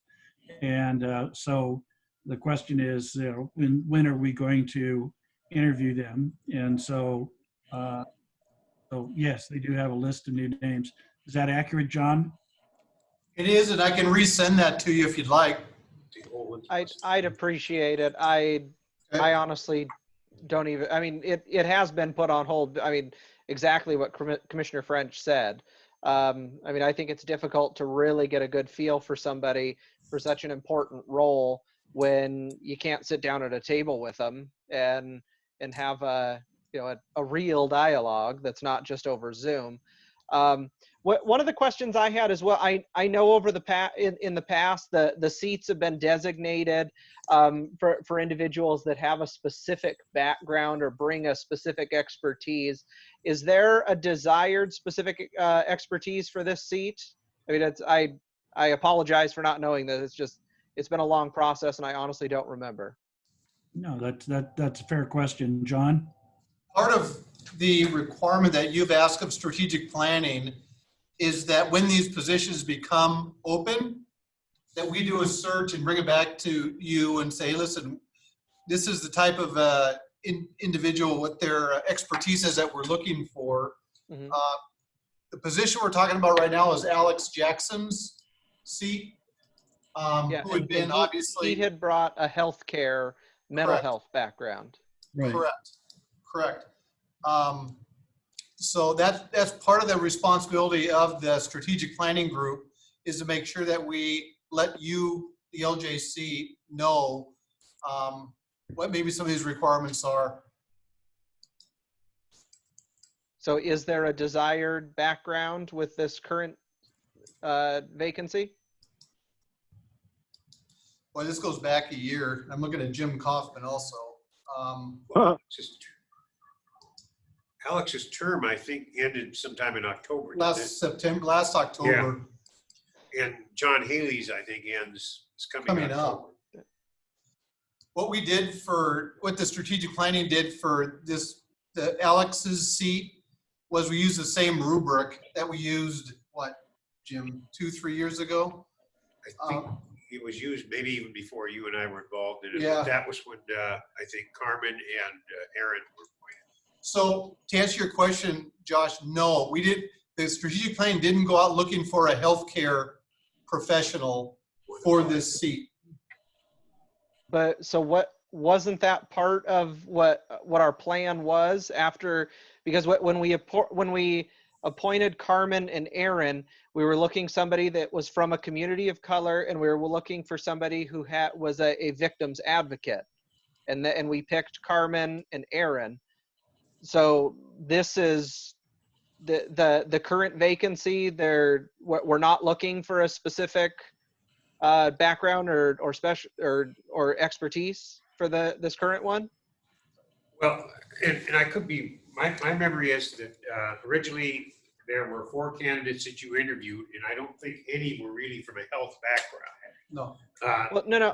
And so the question is, when are we going to interview them? And so, so yes, they do have a list of new names. Is that accurate, John? It is, and I can resend that to you if you'd like. I'd appreciate it. I honestly don't even, I mean, it has been put on hold. I mean, exactly what Commissioner French said. I mean, I think it's difficult to really get a good feel for somebody for such an important role when you can't sit down at a table with them and have a real dialogue that's not just over Zoom. One of the questions I had as well, I know over the in the past, the seats have been designated for individuals that have a specific background or bring a specific expertise. Is there a desired specific expertise for this seat? I mean, I apologize for not knowing that. It's been a long process, and I honestly don't remember. No, that's a fair question, John. Part of the requirement that you've asked of strategic planning is that when these positions become open, that we do a search and bring it back to you and say, listen, this is the type of individual, what their expertise is that we're looking for. Mm-hmm. The position we're talking about right now is Alex Jackson's seat, who had been obviously. He had brought a healthcare, mental Correct. health background. Right. Correct. So that's part of the responsibility of the strategic planning group, is to make sure that we let you, the LJC, know what maybe some of these requirements are. So is there a desired background with this current vacancy? Well, this goes back a year. I'm looking at Jim Kaufman also. Alex's term, I think, ended sometime in October. Last October. And John Haley's, I think, ends is coming up. What we did for, what the strategic planning did for this, the Alex's seat, was we used the same rubric that we used, what, Jim, 2-3 years ago? I think it was used maybe even before you and I were involved in it. Yeah. That was when I think Carmen and Aaron were appointed. So to answer your question, Josh, no, we did, the strategic plan didn't go out looking for a healthcare professional for this seat. But so what, wasn't that part of what our plan was after, because when we appointed Carmen and Aaron, we were looking somebody that was from a community of color, and we were looking for somebody who was a victim's advocate, and we picked Carmen and Aaron. So this is the current vacancy. We're not looking for a specific background or special or expertise for this current one. Well, and I could be, my memory is that originally there were 4 candidates that you interviewed, and I don't think any were really from a health background. No. Well, no,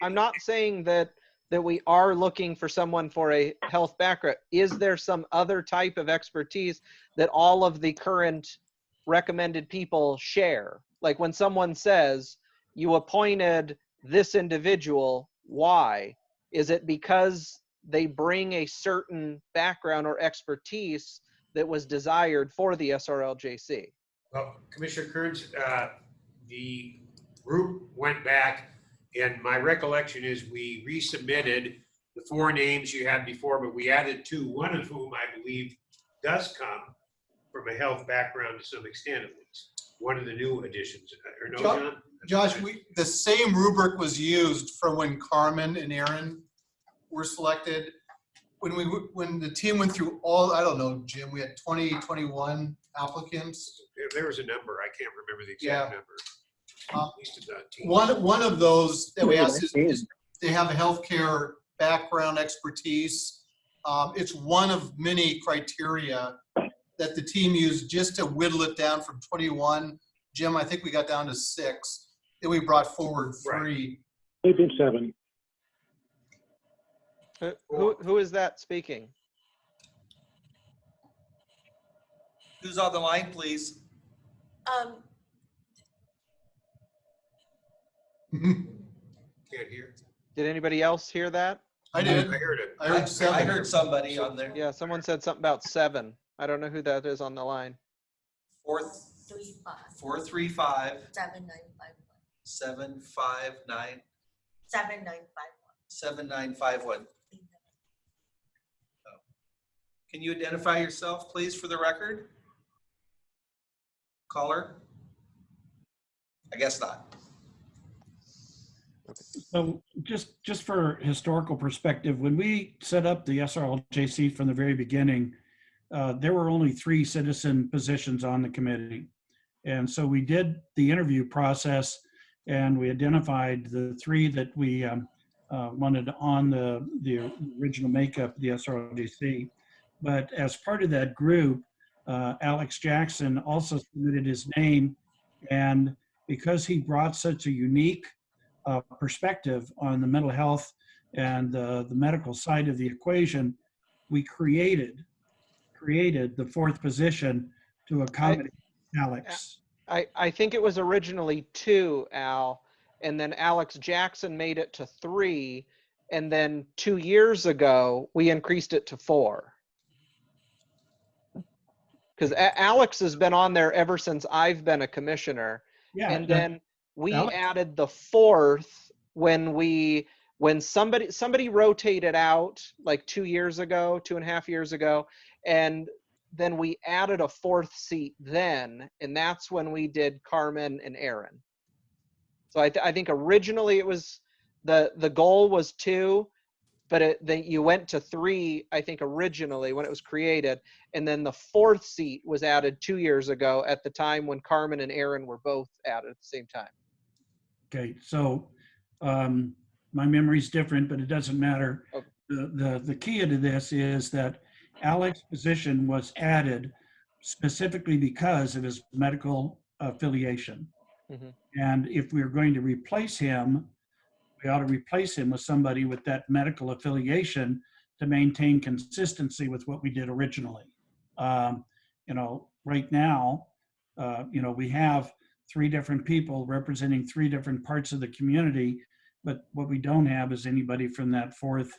I'm not saying that we are looking for someone for a health background. Is there some other type of expertise that all of the current recommended people share? Like when someone says, you appointed this individual, why? Is it because they bring a certain background or expertise that was desired for the SRLJC? Well, Commissioner Kearns, the group went back, and my recollection is we resubmitted the 4 names you had before, but we added 2, one of whom I believe does come from a health background to some extent at least. One of the new additions, or no, John? Josh, the same rubric was used from when Carmen and Aaron were selected. When the team went through all, I don't know, Jim, we had 20, 21 applicants. There was a number, I can't remember the exact number. At least about 10. One of those that we asked is they have a healthcare background expertise. It's one of many criteria that the team used just to whittle it down from 21. Jim, I think we got down to 6. Then we brought forward 3. Maybe 7. Who is that speaking? Who's on the line, please? Can't hear. Did anybody else hear that? I did. I heard it. I heard 7. I heard somebody on there. Yeah, someone said something about 7. I don't know who that is on the line. 435 435 7951 759 7951. 7951. Can you identify yourself, please, for the record? Caller? I guess not. So just for historical perspective, when we set up the SRLJC from the very beginning, there were only 3 citizen positions on the committee. And so we did the interview process, and we identified the 3 that we wanted on the original makeup of the SRLJC. But as part of that group, Alex Jackson also submitted his name, and because he brought such a unique perspective on the mental health and the medical side of the equation, we created the 4th position to accommodate Alex. I think it was originally 2, Al, and then Alex Jackson made it to 3, and then 2 years ago we increased it to 4. Because Alex has been on there ever since I've been a commissioner. Yeah, and then we Alex, added the 4th when somebody rotated out like 2 years ago, 2.5 years ago, and then we added a 4th seat then, and that's when we did Carmen and Aaron. So I think originally it was the goal was 2, but then you went to 3, I think originally when it was created, and then the 4th seat was added 2 years ago at the time when Carmen and Aaron were both added at the same time. okay, so my memory's different, but it doesn't matter. Okay. The key to this is that Alex's position was added specifically because of his medical affiliation. Mhm. And if we're going to replace him, we ought to replace him with somebody with that medical affiliation to maintain consistency with what we did originally. You know, right now, you know, we have 3 different people representing 3 different parts of the community, but what we don't have is anybody from that fourth,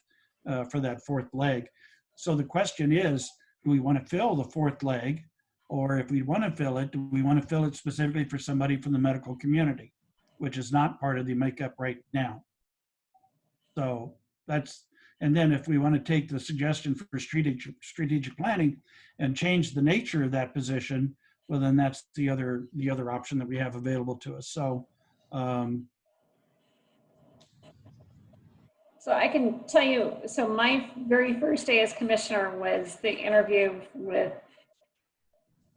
for that 4th leg. So the question is, do we want to fill the 4th leg? Or if we want to fill it, do we want to fill it specifically for somebody from the medical community, which is not part of the makeup right now? So that's, and then if we want to take the suggestion for strategic planning and change the nature of that position, well, then that's the other option that we have available to us. So, So I can tell you, so my very first day as commissioner was the interview with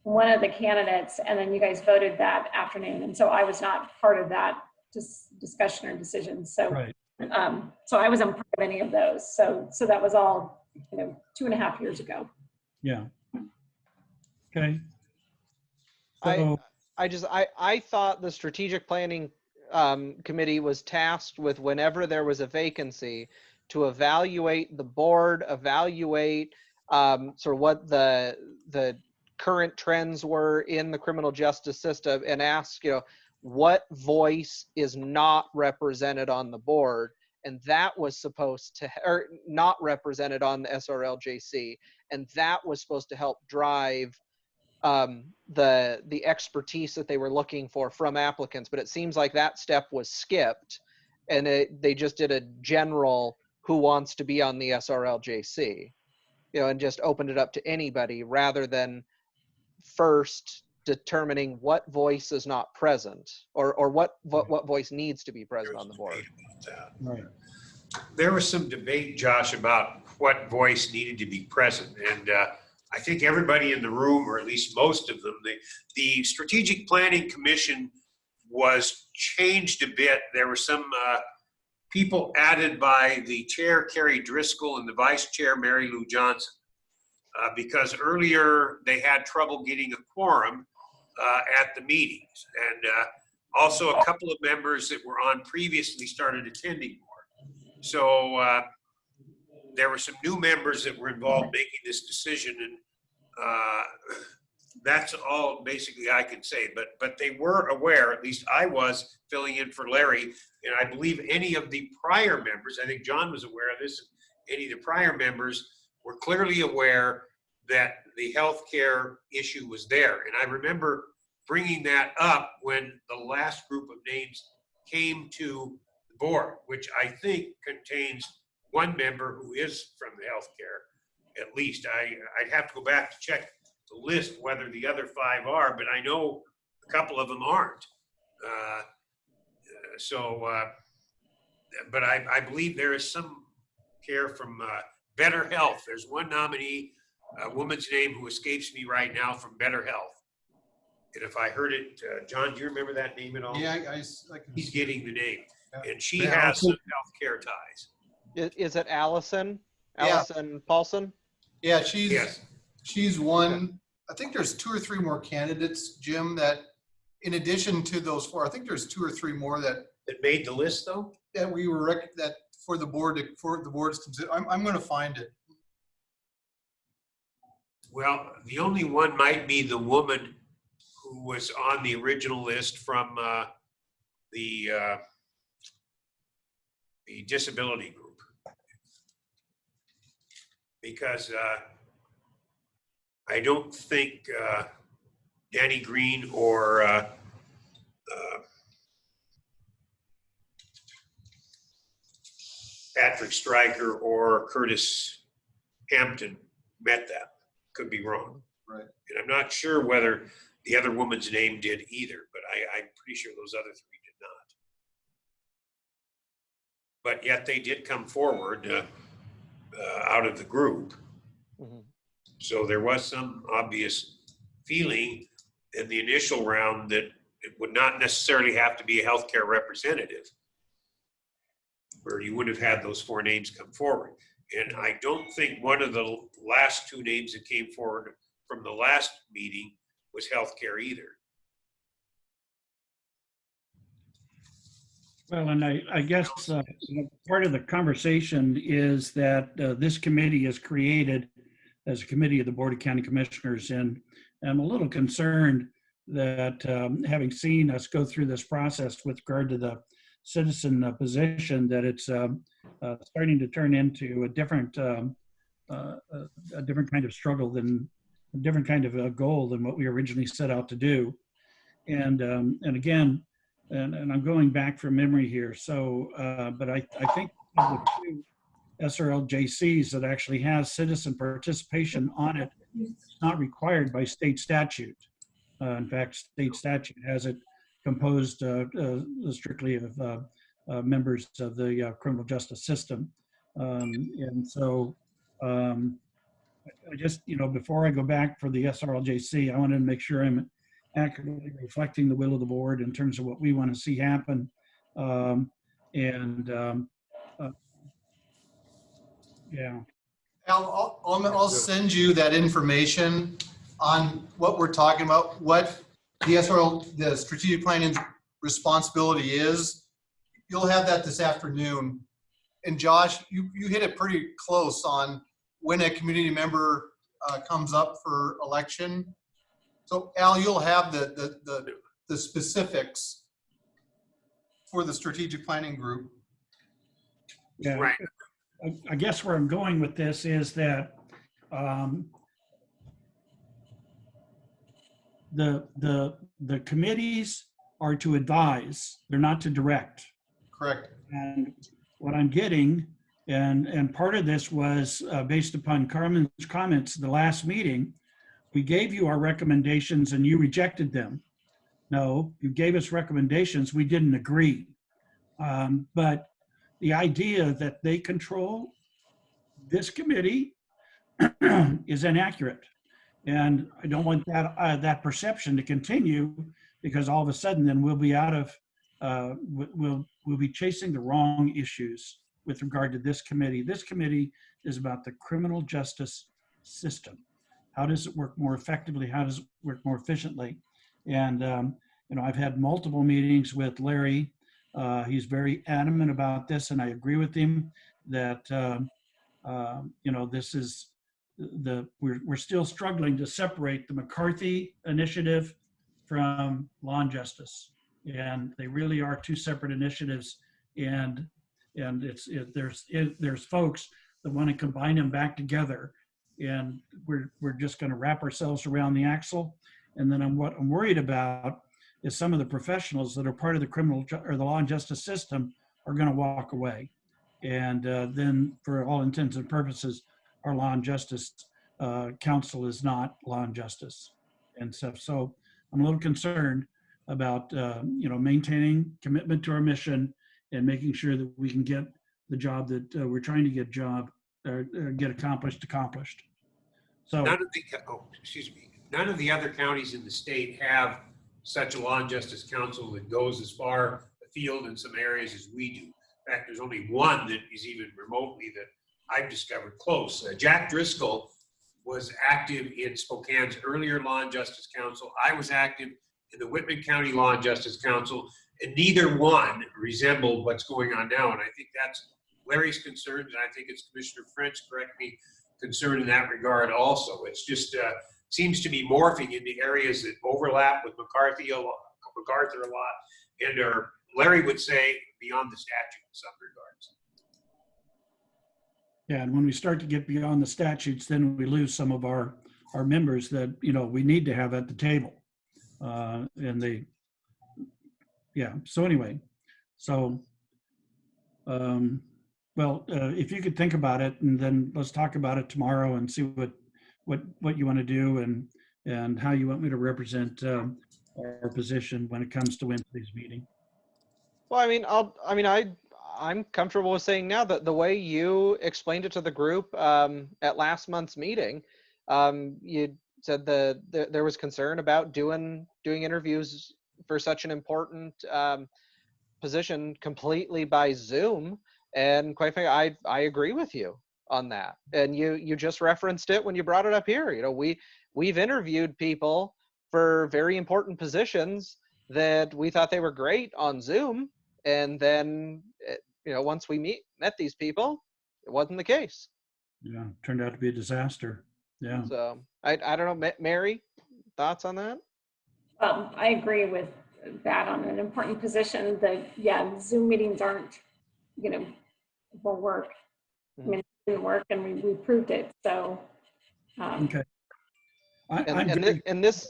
one of the candidates, and then you guys voted that afternoon. And so I was not part of that discussion or decision. So, right. So I wasn't part of any of those. So that was all, you know, 2.5 years ago. Yeah. Okay. So, I thought the strategic planning committee was tasked with, whenever there was a vacancy, to evaluate the board, evaluate sort of what the current trends were in the criminal justice system, and ask, you know, what voice is not represented on the board, and that was supposed to, or not represented on the SRLJC, and that was supposed to help drive the expertise that they were looking for from applicants. But it seems like that step was skipped, and they just did a general who wants to be on the SRLJC, you know, and just opened it up to anybody, rather than first determining what voice is not present, or what voice needs to be present on the board. right. There was some debate, Josh, about what voice needed to be present. And I think everybody in the room, or at least most of them, the Strategic Planning Commission was changed a bit. There were some people added by the chair, Carrie Driscoll, and the vice chair, Mary Lou Johnson, because earlier they had trouble getting a quorum at the meetings. And also a couple of members that were on previously started attending more. So there were some new members that were involved making this decision, and that's all basically I can say. But they were aware, at least I was filling in for Larry, and I believe any of the prior members, I think John was aware of this, any of the prior members were clearly aware that the healthcare issue was there. And I remember bringing that up when the last group of names came to the board, which I think contains one member who is from the healthcare, at least. I'd have to go back to check the list whether the other 5 are, but I know a couple of them aren't. But I believe there is some care from Better Health. There's one nominee, a woman's name who escapes me right now, from Better Health. And if I heard it, John, do you remember that name at all? Yeah, I can. He's getting the name. Yeah. And she has some healthcare ties. Is it Allison? Yeah. Allison Paulson? Yeah, Yes. she's one. I think there's 2 or 3 more candidates, Jim, that in addition to those 4, I think there's 2 or 3 more that made the list, though? That we were, that for the board, for the board's consider. I'm going to find it. Well, the only one might be the woman who was on the original list from the disability group. Because I don't think Danny Green or Patrick Stryker or Curtis Hampton met that. Could be wrong. Right. And I'm not sure whether the other woman's name did either, but I'm pretty sure those other 3 did not. But yet they did come forward out of the group. Mm-hmm. So there was some obvious feeling in the initial round that it would not necessarily have to be a healthcare representative, where you would have had those 4 names come forward. And I don't think one of the last 2 names that came forward from the last meeting was healthcare either. Well, and I guess part of the conversation is that this committee is created as a committee of the Board of County Commissioners, and I'm a little concerned that having seen us go through this process with regard to the citizen position, that it's starting to turn into a different kind of struggle than a different kind of a goal than what we originally set out to do. And again, and I'm going back from memory here. So, but I think of the two SRLJCs that actually has citizen participation on it, it's not required by state statute. In fact, state statute has it composed strictly of members of the criminal justice system. And so I just, before I go back for the SRLJC, I wanted to make sure I'm accurately reflecting the will of the board in terms of what we want to see happen. Yeah. Al, I'll send you that information on what we're talking about, what the SRL, the strategic planning responsibility is. You'll have that this afternoon. And Josh, you hit it pretty close on when a community member comes up for election. So Al, you'll have the specifics for the strategic planning group. Yeah. Right. I guess where I'm going with this is that the committees are to advise, they're not to direct. Correct. And what I'm getting, and part of this was based upon Carmen's comments the last meeting, we gave you our recommendations and you rejected them. No, you gave us recommendations, we didn't agree. But the idea that they control this committee is inaccurate. And I don't want that perception to continue, because all of a sudden then we'll be out of, we'll be chasing the wrong issues with regard to this committee. This committee is about the criminal justice system. How does it work more effectively? How does it work more efficiently? And, I've had multiple meetings with Larry. He's very adamant about this, and I agree with him that, this is we're still struggling to separate the McCarthy initiative from law and justice. And they really are two separate initiatives. And there's folks that want to combine them back together. And we're just going to wrap ourselves around the axle. And then what I'm worried about is some of the professionals that are part of the criminal or the law and justice system are going to walk away. And then for all intents and purposes, our law and justice council is not law and justice and stuff. So I'm a little concerned about, maintaining commitment to our mission and making sure that we can get the job that we're trying to get accomplished. So none of the other counties in the state have such a law and justice council that goes as far afield in some areas as we do. In fact, there's only one that is even remotely that I've discovered close. Jack Driscoll was active in Spokane's earlier Law and Justice Council. I was active in the Whitman County Law and Justice Council, and neither one resembled what's going on now. And I think that's Larry's concern, and I think it's Commissioner French, correct me, concern in that regard also. It's just seems to be morphing into areas that overlap with MacArthur a lot, and are, Larry would say, beyond the statute in some regards. Yeah, and when we start to get beyond the statutes, then we lose some of our members that, we need to have at the table. So anyway, if you could think about it, and then let's talk about it tomorrow and see what you want to do and how you want me to represent our position when it comes to Wednesday's meeting. Well, I'm comfortable with saying now that the way you explained it to the group at last month's meeting, you said that there was concern about doing interviews for such an important position completely by Zoom. And quite frankly, I agree with you on that. And you just referenced it when you brought it up here. We've interviewed people for very important positions that we thought they were great on Zoom. And then, once we met these people, it wasn't the case. Yeah, turned out to be a disaster. Yeah. So I don't know, Mary, thoughts on that? I agree with that on an important position that, yeah, Zoom meetings aren't, will work. I mean, it didn't work and we proved it. So, Okay. This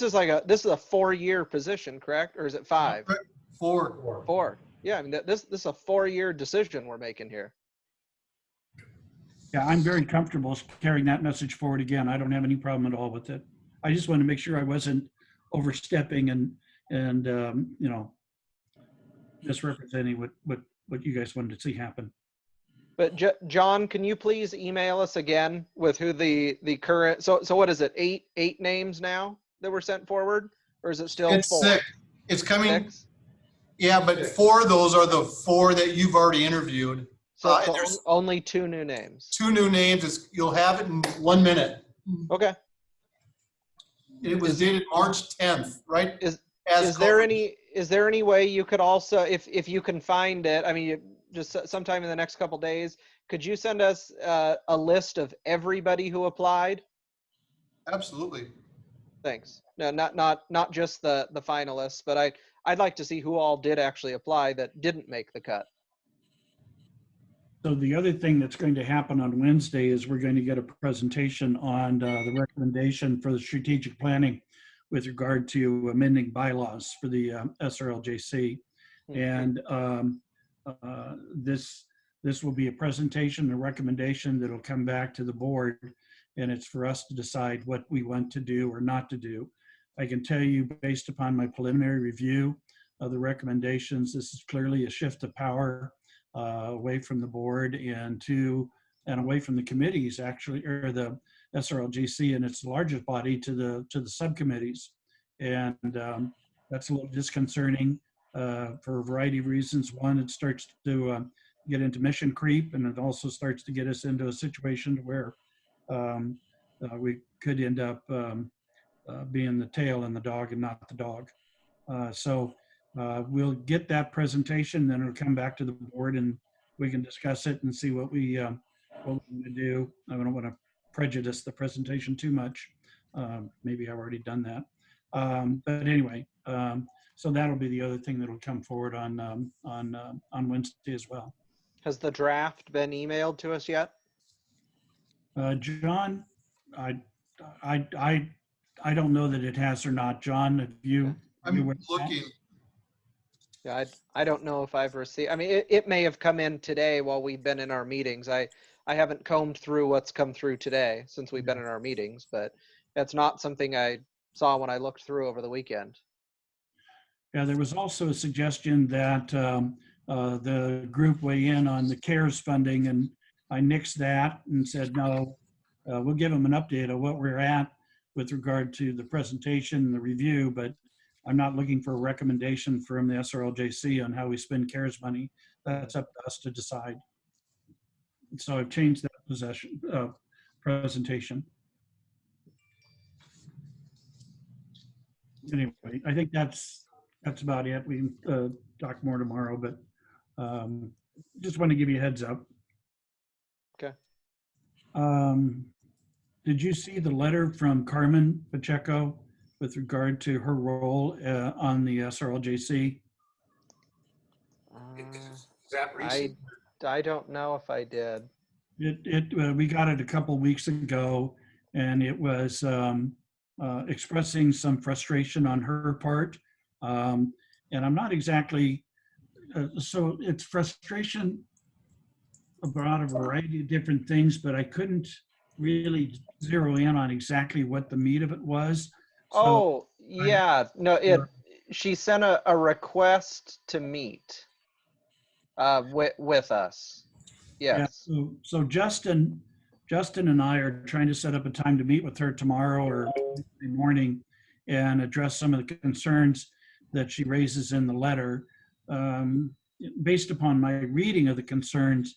is a 4-year position, correct? Or is it 5? 4. 4. Yeah, I mean, this is a 4-year decision we're making here. Yeah, I'm very comfortable carrying that message forward again. I don't have any problem at all with it. I just wanted to make sure I wasn't overstepping and misrepresenting what you guys wanted to see happen. But John, can you please email us again with who the current, so what is it, 8 names now that were sent forward? Or is it still 4? It's 6. It's coming. 6? Yeah, but 4 of those are the 4 that you've already interviewed. So there's only 2 new names. 2 new names. You'll have it in 1 minute. Okay. It was dated March 10th, right? Is there any way you could also, if you can find it, I mean, just sometime in the next couple days, could you send us a list of everybody who applied? Absolutely. Thanks. No, not just the finalists, but I'd like to see who all did actually apply that didn't make the cut. So the other thing that's going to happen on Wednesday is we're going to get a presentation on the recommendation for the strategic planning with regard to amending bylaws for the Srljc. And this will be a presentation, a recommendation that will come back to the board, and it's for us to decide what we want to do or not to do. I can tell you, based upon my preliminary review of the recommendations, this is clearly a shift of power away from the board and away from the committees, actually, or the Srljc and its largest body to the subcommittees. And that's a little disconcerting for a variety of reasons. One, it starts to get into mission creep, and it also starts to get us into a situation where we could end up being the tail and the dog and not the dog. So we'll get that presentation, then it'll come back to the board and we can discuss it and see what we want to do. I don't want to prejudice the presentation too much. Maybe I've already done that. But anyway, so that'll be the other thing that'll come forward on Wednesday as well. Has the draft been emailed to us yet? John, I don't know that it has or not. John, have you? I'm looking. Yeah, I don't know if I've received, I mean, it may have come in today while we've been in our meetings. I haven't combed through what's come through today since we've been in our meetings, but that's not something I saw when I looked through over the weekend. Yeah, there was also a suggestion that the group weigh in on the CARES funding, and I nixed that and said, no, we'll give them an update of what we're at with regard to the presentation and the review, but I'm not looking for a recommendation from the Srljc on how we spend CARES money. That's up to us to decide. So I've changed that presentation. Anyway, I think that's about it. We can talk more tomorrow, but just want to give you a heads up. Okay. Did you see the letter from Carmen Pacheco with regard to her role on the Srljc? Is that recent? I don't know if I did. We got it a couple weeks ago, and it was expressing some frustration on her part. And I'm not exactly, so it's frustration about a variety of different things, but I couldn't really zero in on exactly what the meat of it was. So yeah, no, she sent a request to meet with us. Yes. Yeah, so Justin and I are trying to set up a time to meet with her tomorrow or Wednesday morning and address some of the concerns that she raises in the letter. Based upon my reading of the concerns,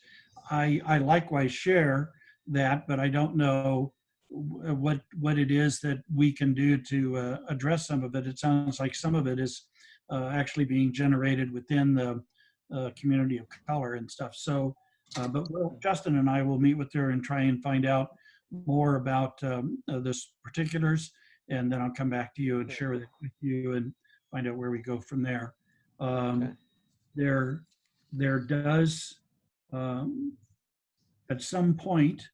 I likewise share that, but I don't know what it is that we can do to address some of it. It sounds like some of it is actually being generated within the community of color and stuff. So, Justin and I will meet with her and try and find out more about this particulars, and then I'll come back to you and share it with you and find out where we go from there. There does, at some point,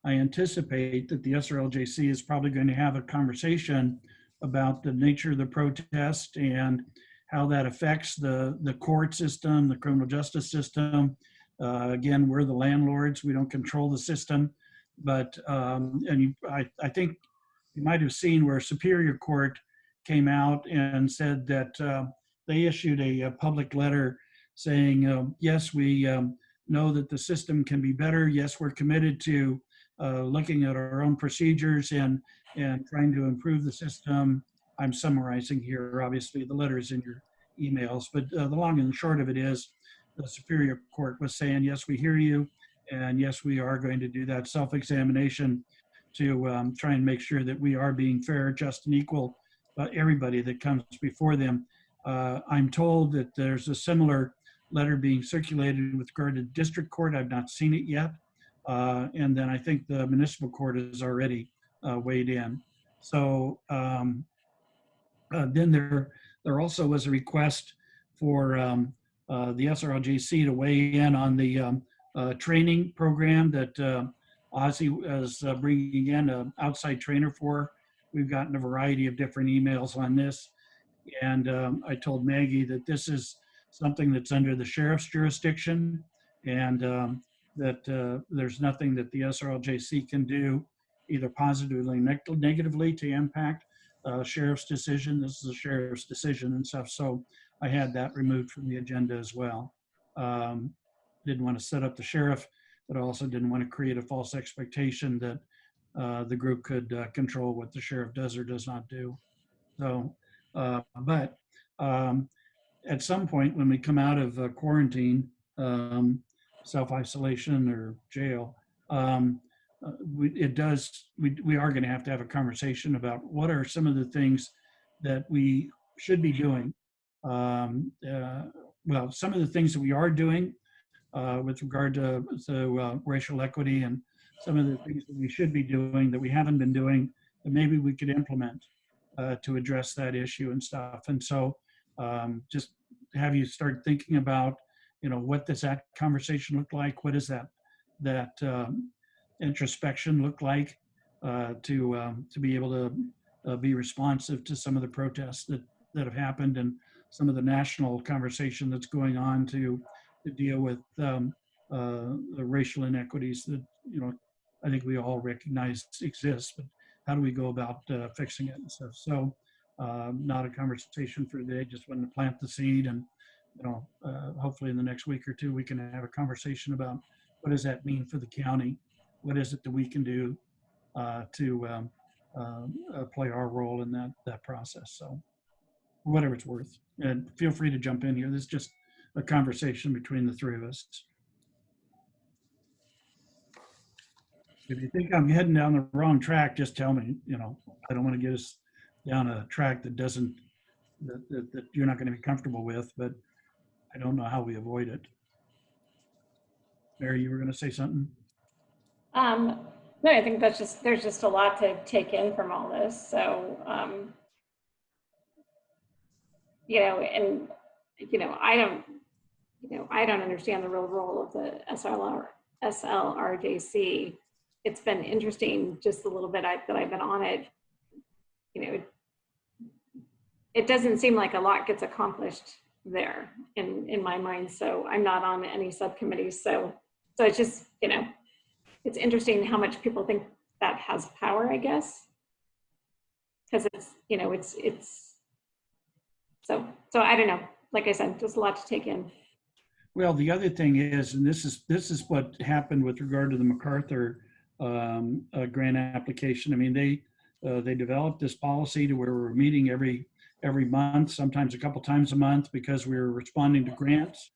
I anticipate that the SRLJC is probably going to have a conversation about the nature of the protest and how that affects the court system, the criminal justice system. Again, we're the landlords. We don't control the system. But, I think you might have seen where Superior Court came out and said that they issued a public letter saying, yes, we know that the system can be better. Yes, we're committed to looking at our own procedures and trying to improve the system. I'm summarizing here, obviously the letter's in your emails, but the long and short of it is the Superior Court was saying, yes, we hear you. And yes, we are going to do that self-examination to try and make sure that we are being fair, just, and equal everybody that comes before them. I'm told that there's a similar letter being circulated with regard to district court. I've not seen it yet. And then I think the municipal court has already weighed in. So then there also was a request for the SRLJC to weigh in on the training program that Ozzy is bringing in an outside trainer for. We've gotten a variety of different emails on this. And I told Maggie that this is something that's under the sheriff's jurisdiction, and that there's nothing that the SRLJC can do, either positively or negatively, to impact sheriff's decision. This is a sheriff's decision and stuff. So I had that removed from the agenda as well. Didn't want to set up the sheriff, but also didn't want to create a false expectation that the group could control what the sheriff does or does not do. So, but at some point when we come out of quarantine, self-isolation or jail, we are going to have a conversation about what are some of the things that we should be doing. Well, some of the things that we are doing with regard to racial equity, and some of the things that we should be doing that we haven't been doing that maybe we could implement to address that issue and stuff. And so just have you start thinking about, what does that conversation look like? What does that introspection look like to be able to be responsive to some of the protests that have happened, and some of the national conversation that's going on to deal with the racial inequities that, I think we all recognize exist, but how do we go about fixing it and stuff? So not a conversation for today, just wanted to plant the seed, and hopefully in the next week or two we can have a conversation about what does that mean for the county? What is it that we can do to play our role in that process? So whatever it's worth. And feel free to jump in here. This is just a conversation between the three of us. If you think I'm heading down the wrong track, just tell me. I don't want to get us down a track that you're not going to be comfortable with, but I don't know how we avoid it. Mary, you were going to say something? No, I think there's just a lot to take in from all this. So, I don't understand the real role of the SLRJC. It's been interesting just a little bit that I've been on it. It doesn't seem like a lot gets accomplished there in my mind. So I'm not on any subcommittees. So it's just, it's interesting how much people think that has power, I guess. Because it's so I don't know. Like I said, just a lot to take in. Well, the other thing is, and this is what happened with regard to the MacArthur grant application. I mean, they developed this policy to where we're meeting every month, sometimes a couple times a month, because we were responding to grants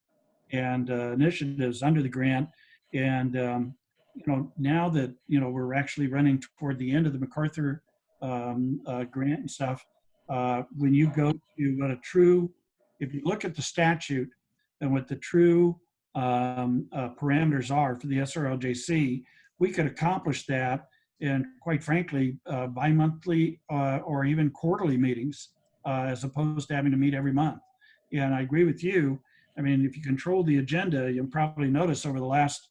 and initiatives under the grant. And now that we're actually running toward the end of the MacArthur grant and stuff, when you go to what a true if you look at the statute and what the true parameters are for the SRLJC, we could accomplish that in, quite frankly, bi-monthly or even quarterly meetings, as opposed to having to meet every month. And I agree with you. I mean, if you control the agenda, you'll probably notice over the last,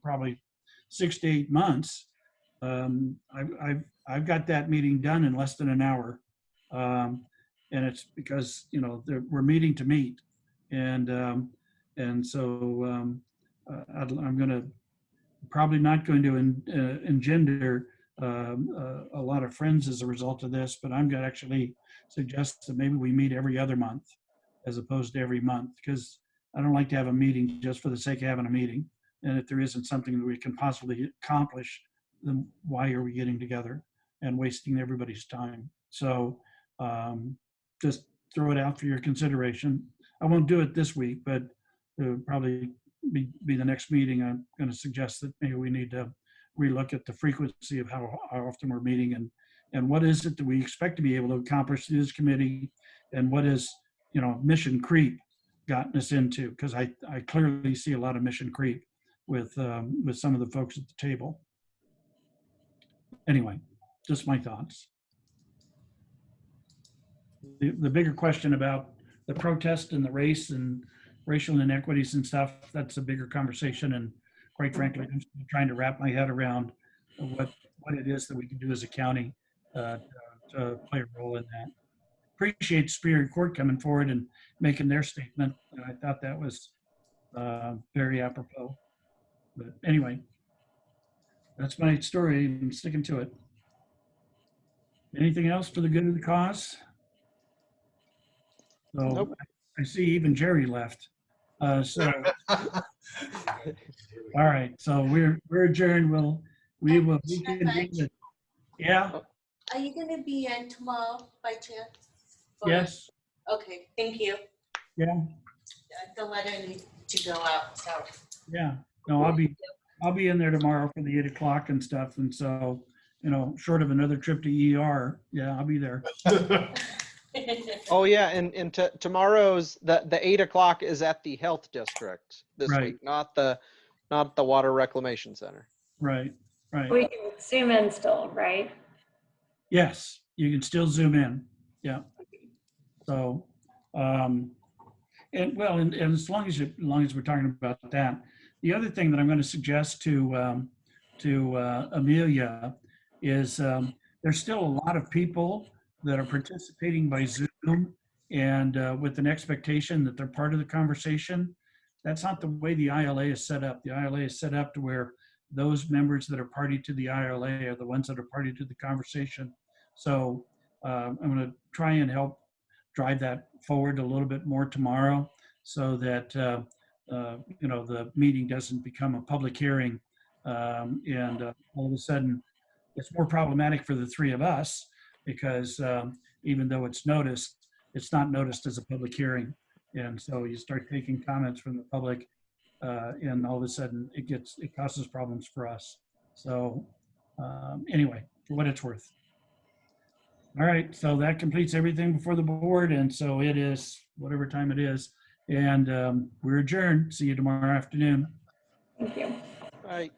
probably 6 to 8 months, I've got that meeting done in less than an hour. And it's because, we're meeting to meet. And so I'm going to probably not going to engender a lot of friends as a result of this, but I'm going to actually suggest that maybe we meet every other month as opposed to every month, because I don't like to have a meeting just for the sake of having a meeting. And if there isn't something that we can possibly accomplish, then why are we getting together and wasting everybody's time? So just throw it out for your consideration. I won't do it this week, but it'll probably be the next meeting. I'm going to suggest that maybe we need to relook at the frequency of how often we're meeting and what is it that we expect to be able to accomplish through this committee, and what is, mission creep gotten us into, because I clearly see a lot of mission creep with some of the folks at the table. Anyway, just my thoughts. The bigger question about the protest and the race and racial inequities and stuff, that's a bigger conversation. And quite frankly, I'm still trying to wrap my head around what it is that we can do as a county to play a role in that. Appreciate Superior Court coming forward and making their statement. I thought that was very apropos. But anyway, that's my story. I'm sticking to it. Anything else for the good of the cause? So Nope. I see even Jerry left. So all right. So we're adjourned. We will reconvene. Yeah. Are you gonna be in tomorrow by chance? Yes. Okay, thank you. Yeah. The letter needs to go out, so. Yeah. No, I'll be in there tomorrow for the 8 o'clock and stuff. And so, short of another trip to ER, yeah, I'll be there. Oh yeah, and tomorrow's the 8 o'clock is at the health district this Right. week, not the water reclamation center. Right. We can zoom in still, right? Yes, you can still zoom in. Yeah. So, and as long as we're talking about that, the other thing that I'm going to suggest to Amelia is there's still a lot of people that are participating by Zoom and with an expectation that they're part of the conversation. That's not the way the ILA is set up. The ILA is set up to where those members that are party to the ILA are the ones that are party to the conversation. So I'm going to try and help drive that forward a little bit more tomorrow, so that the meeting doesn't become a public hearing, and all of a sudden it's more problematic for the three of us, because even though it's noticed, it's not noticed as a public hearing, and so you start taking comments from the public, and all of a sudden it causes problems for us. So anyway, for what it's worth. All right, so that completes everything before the board, and so it is whatever time it is, and we're adjourned. See you tomorrow afternoon. Thank you. All right.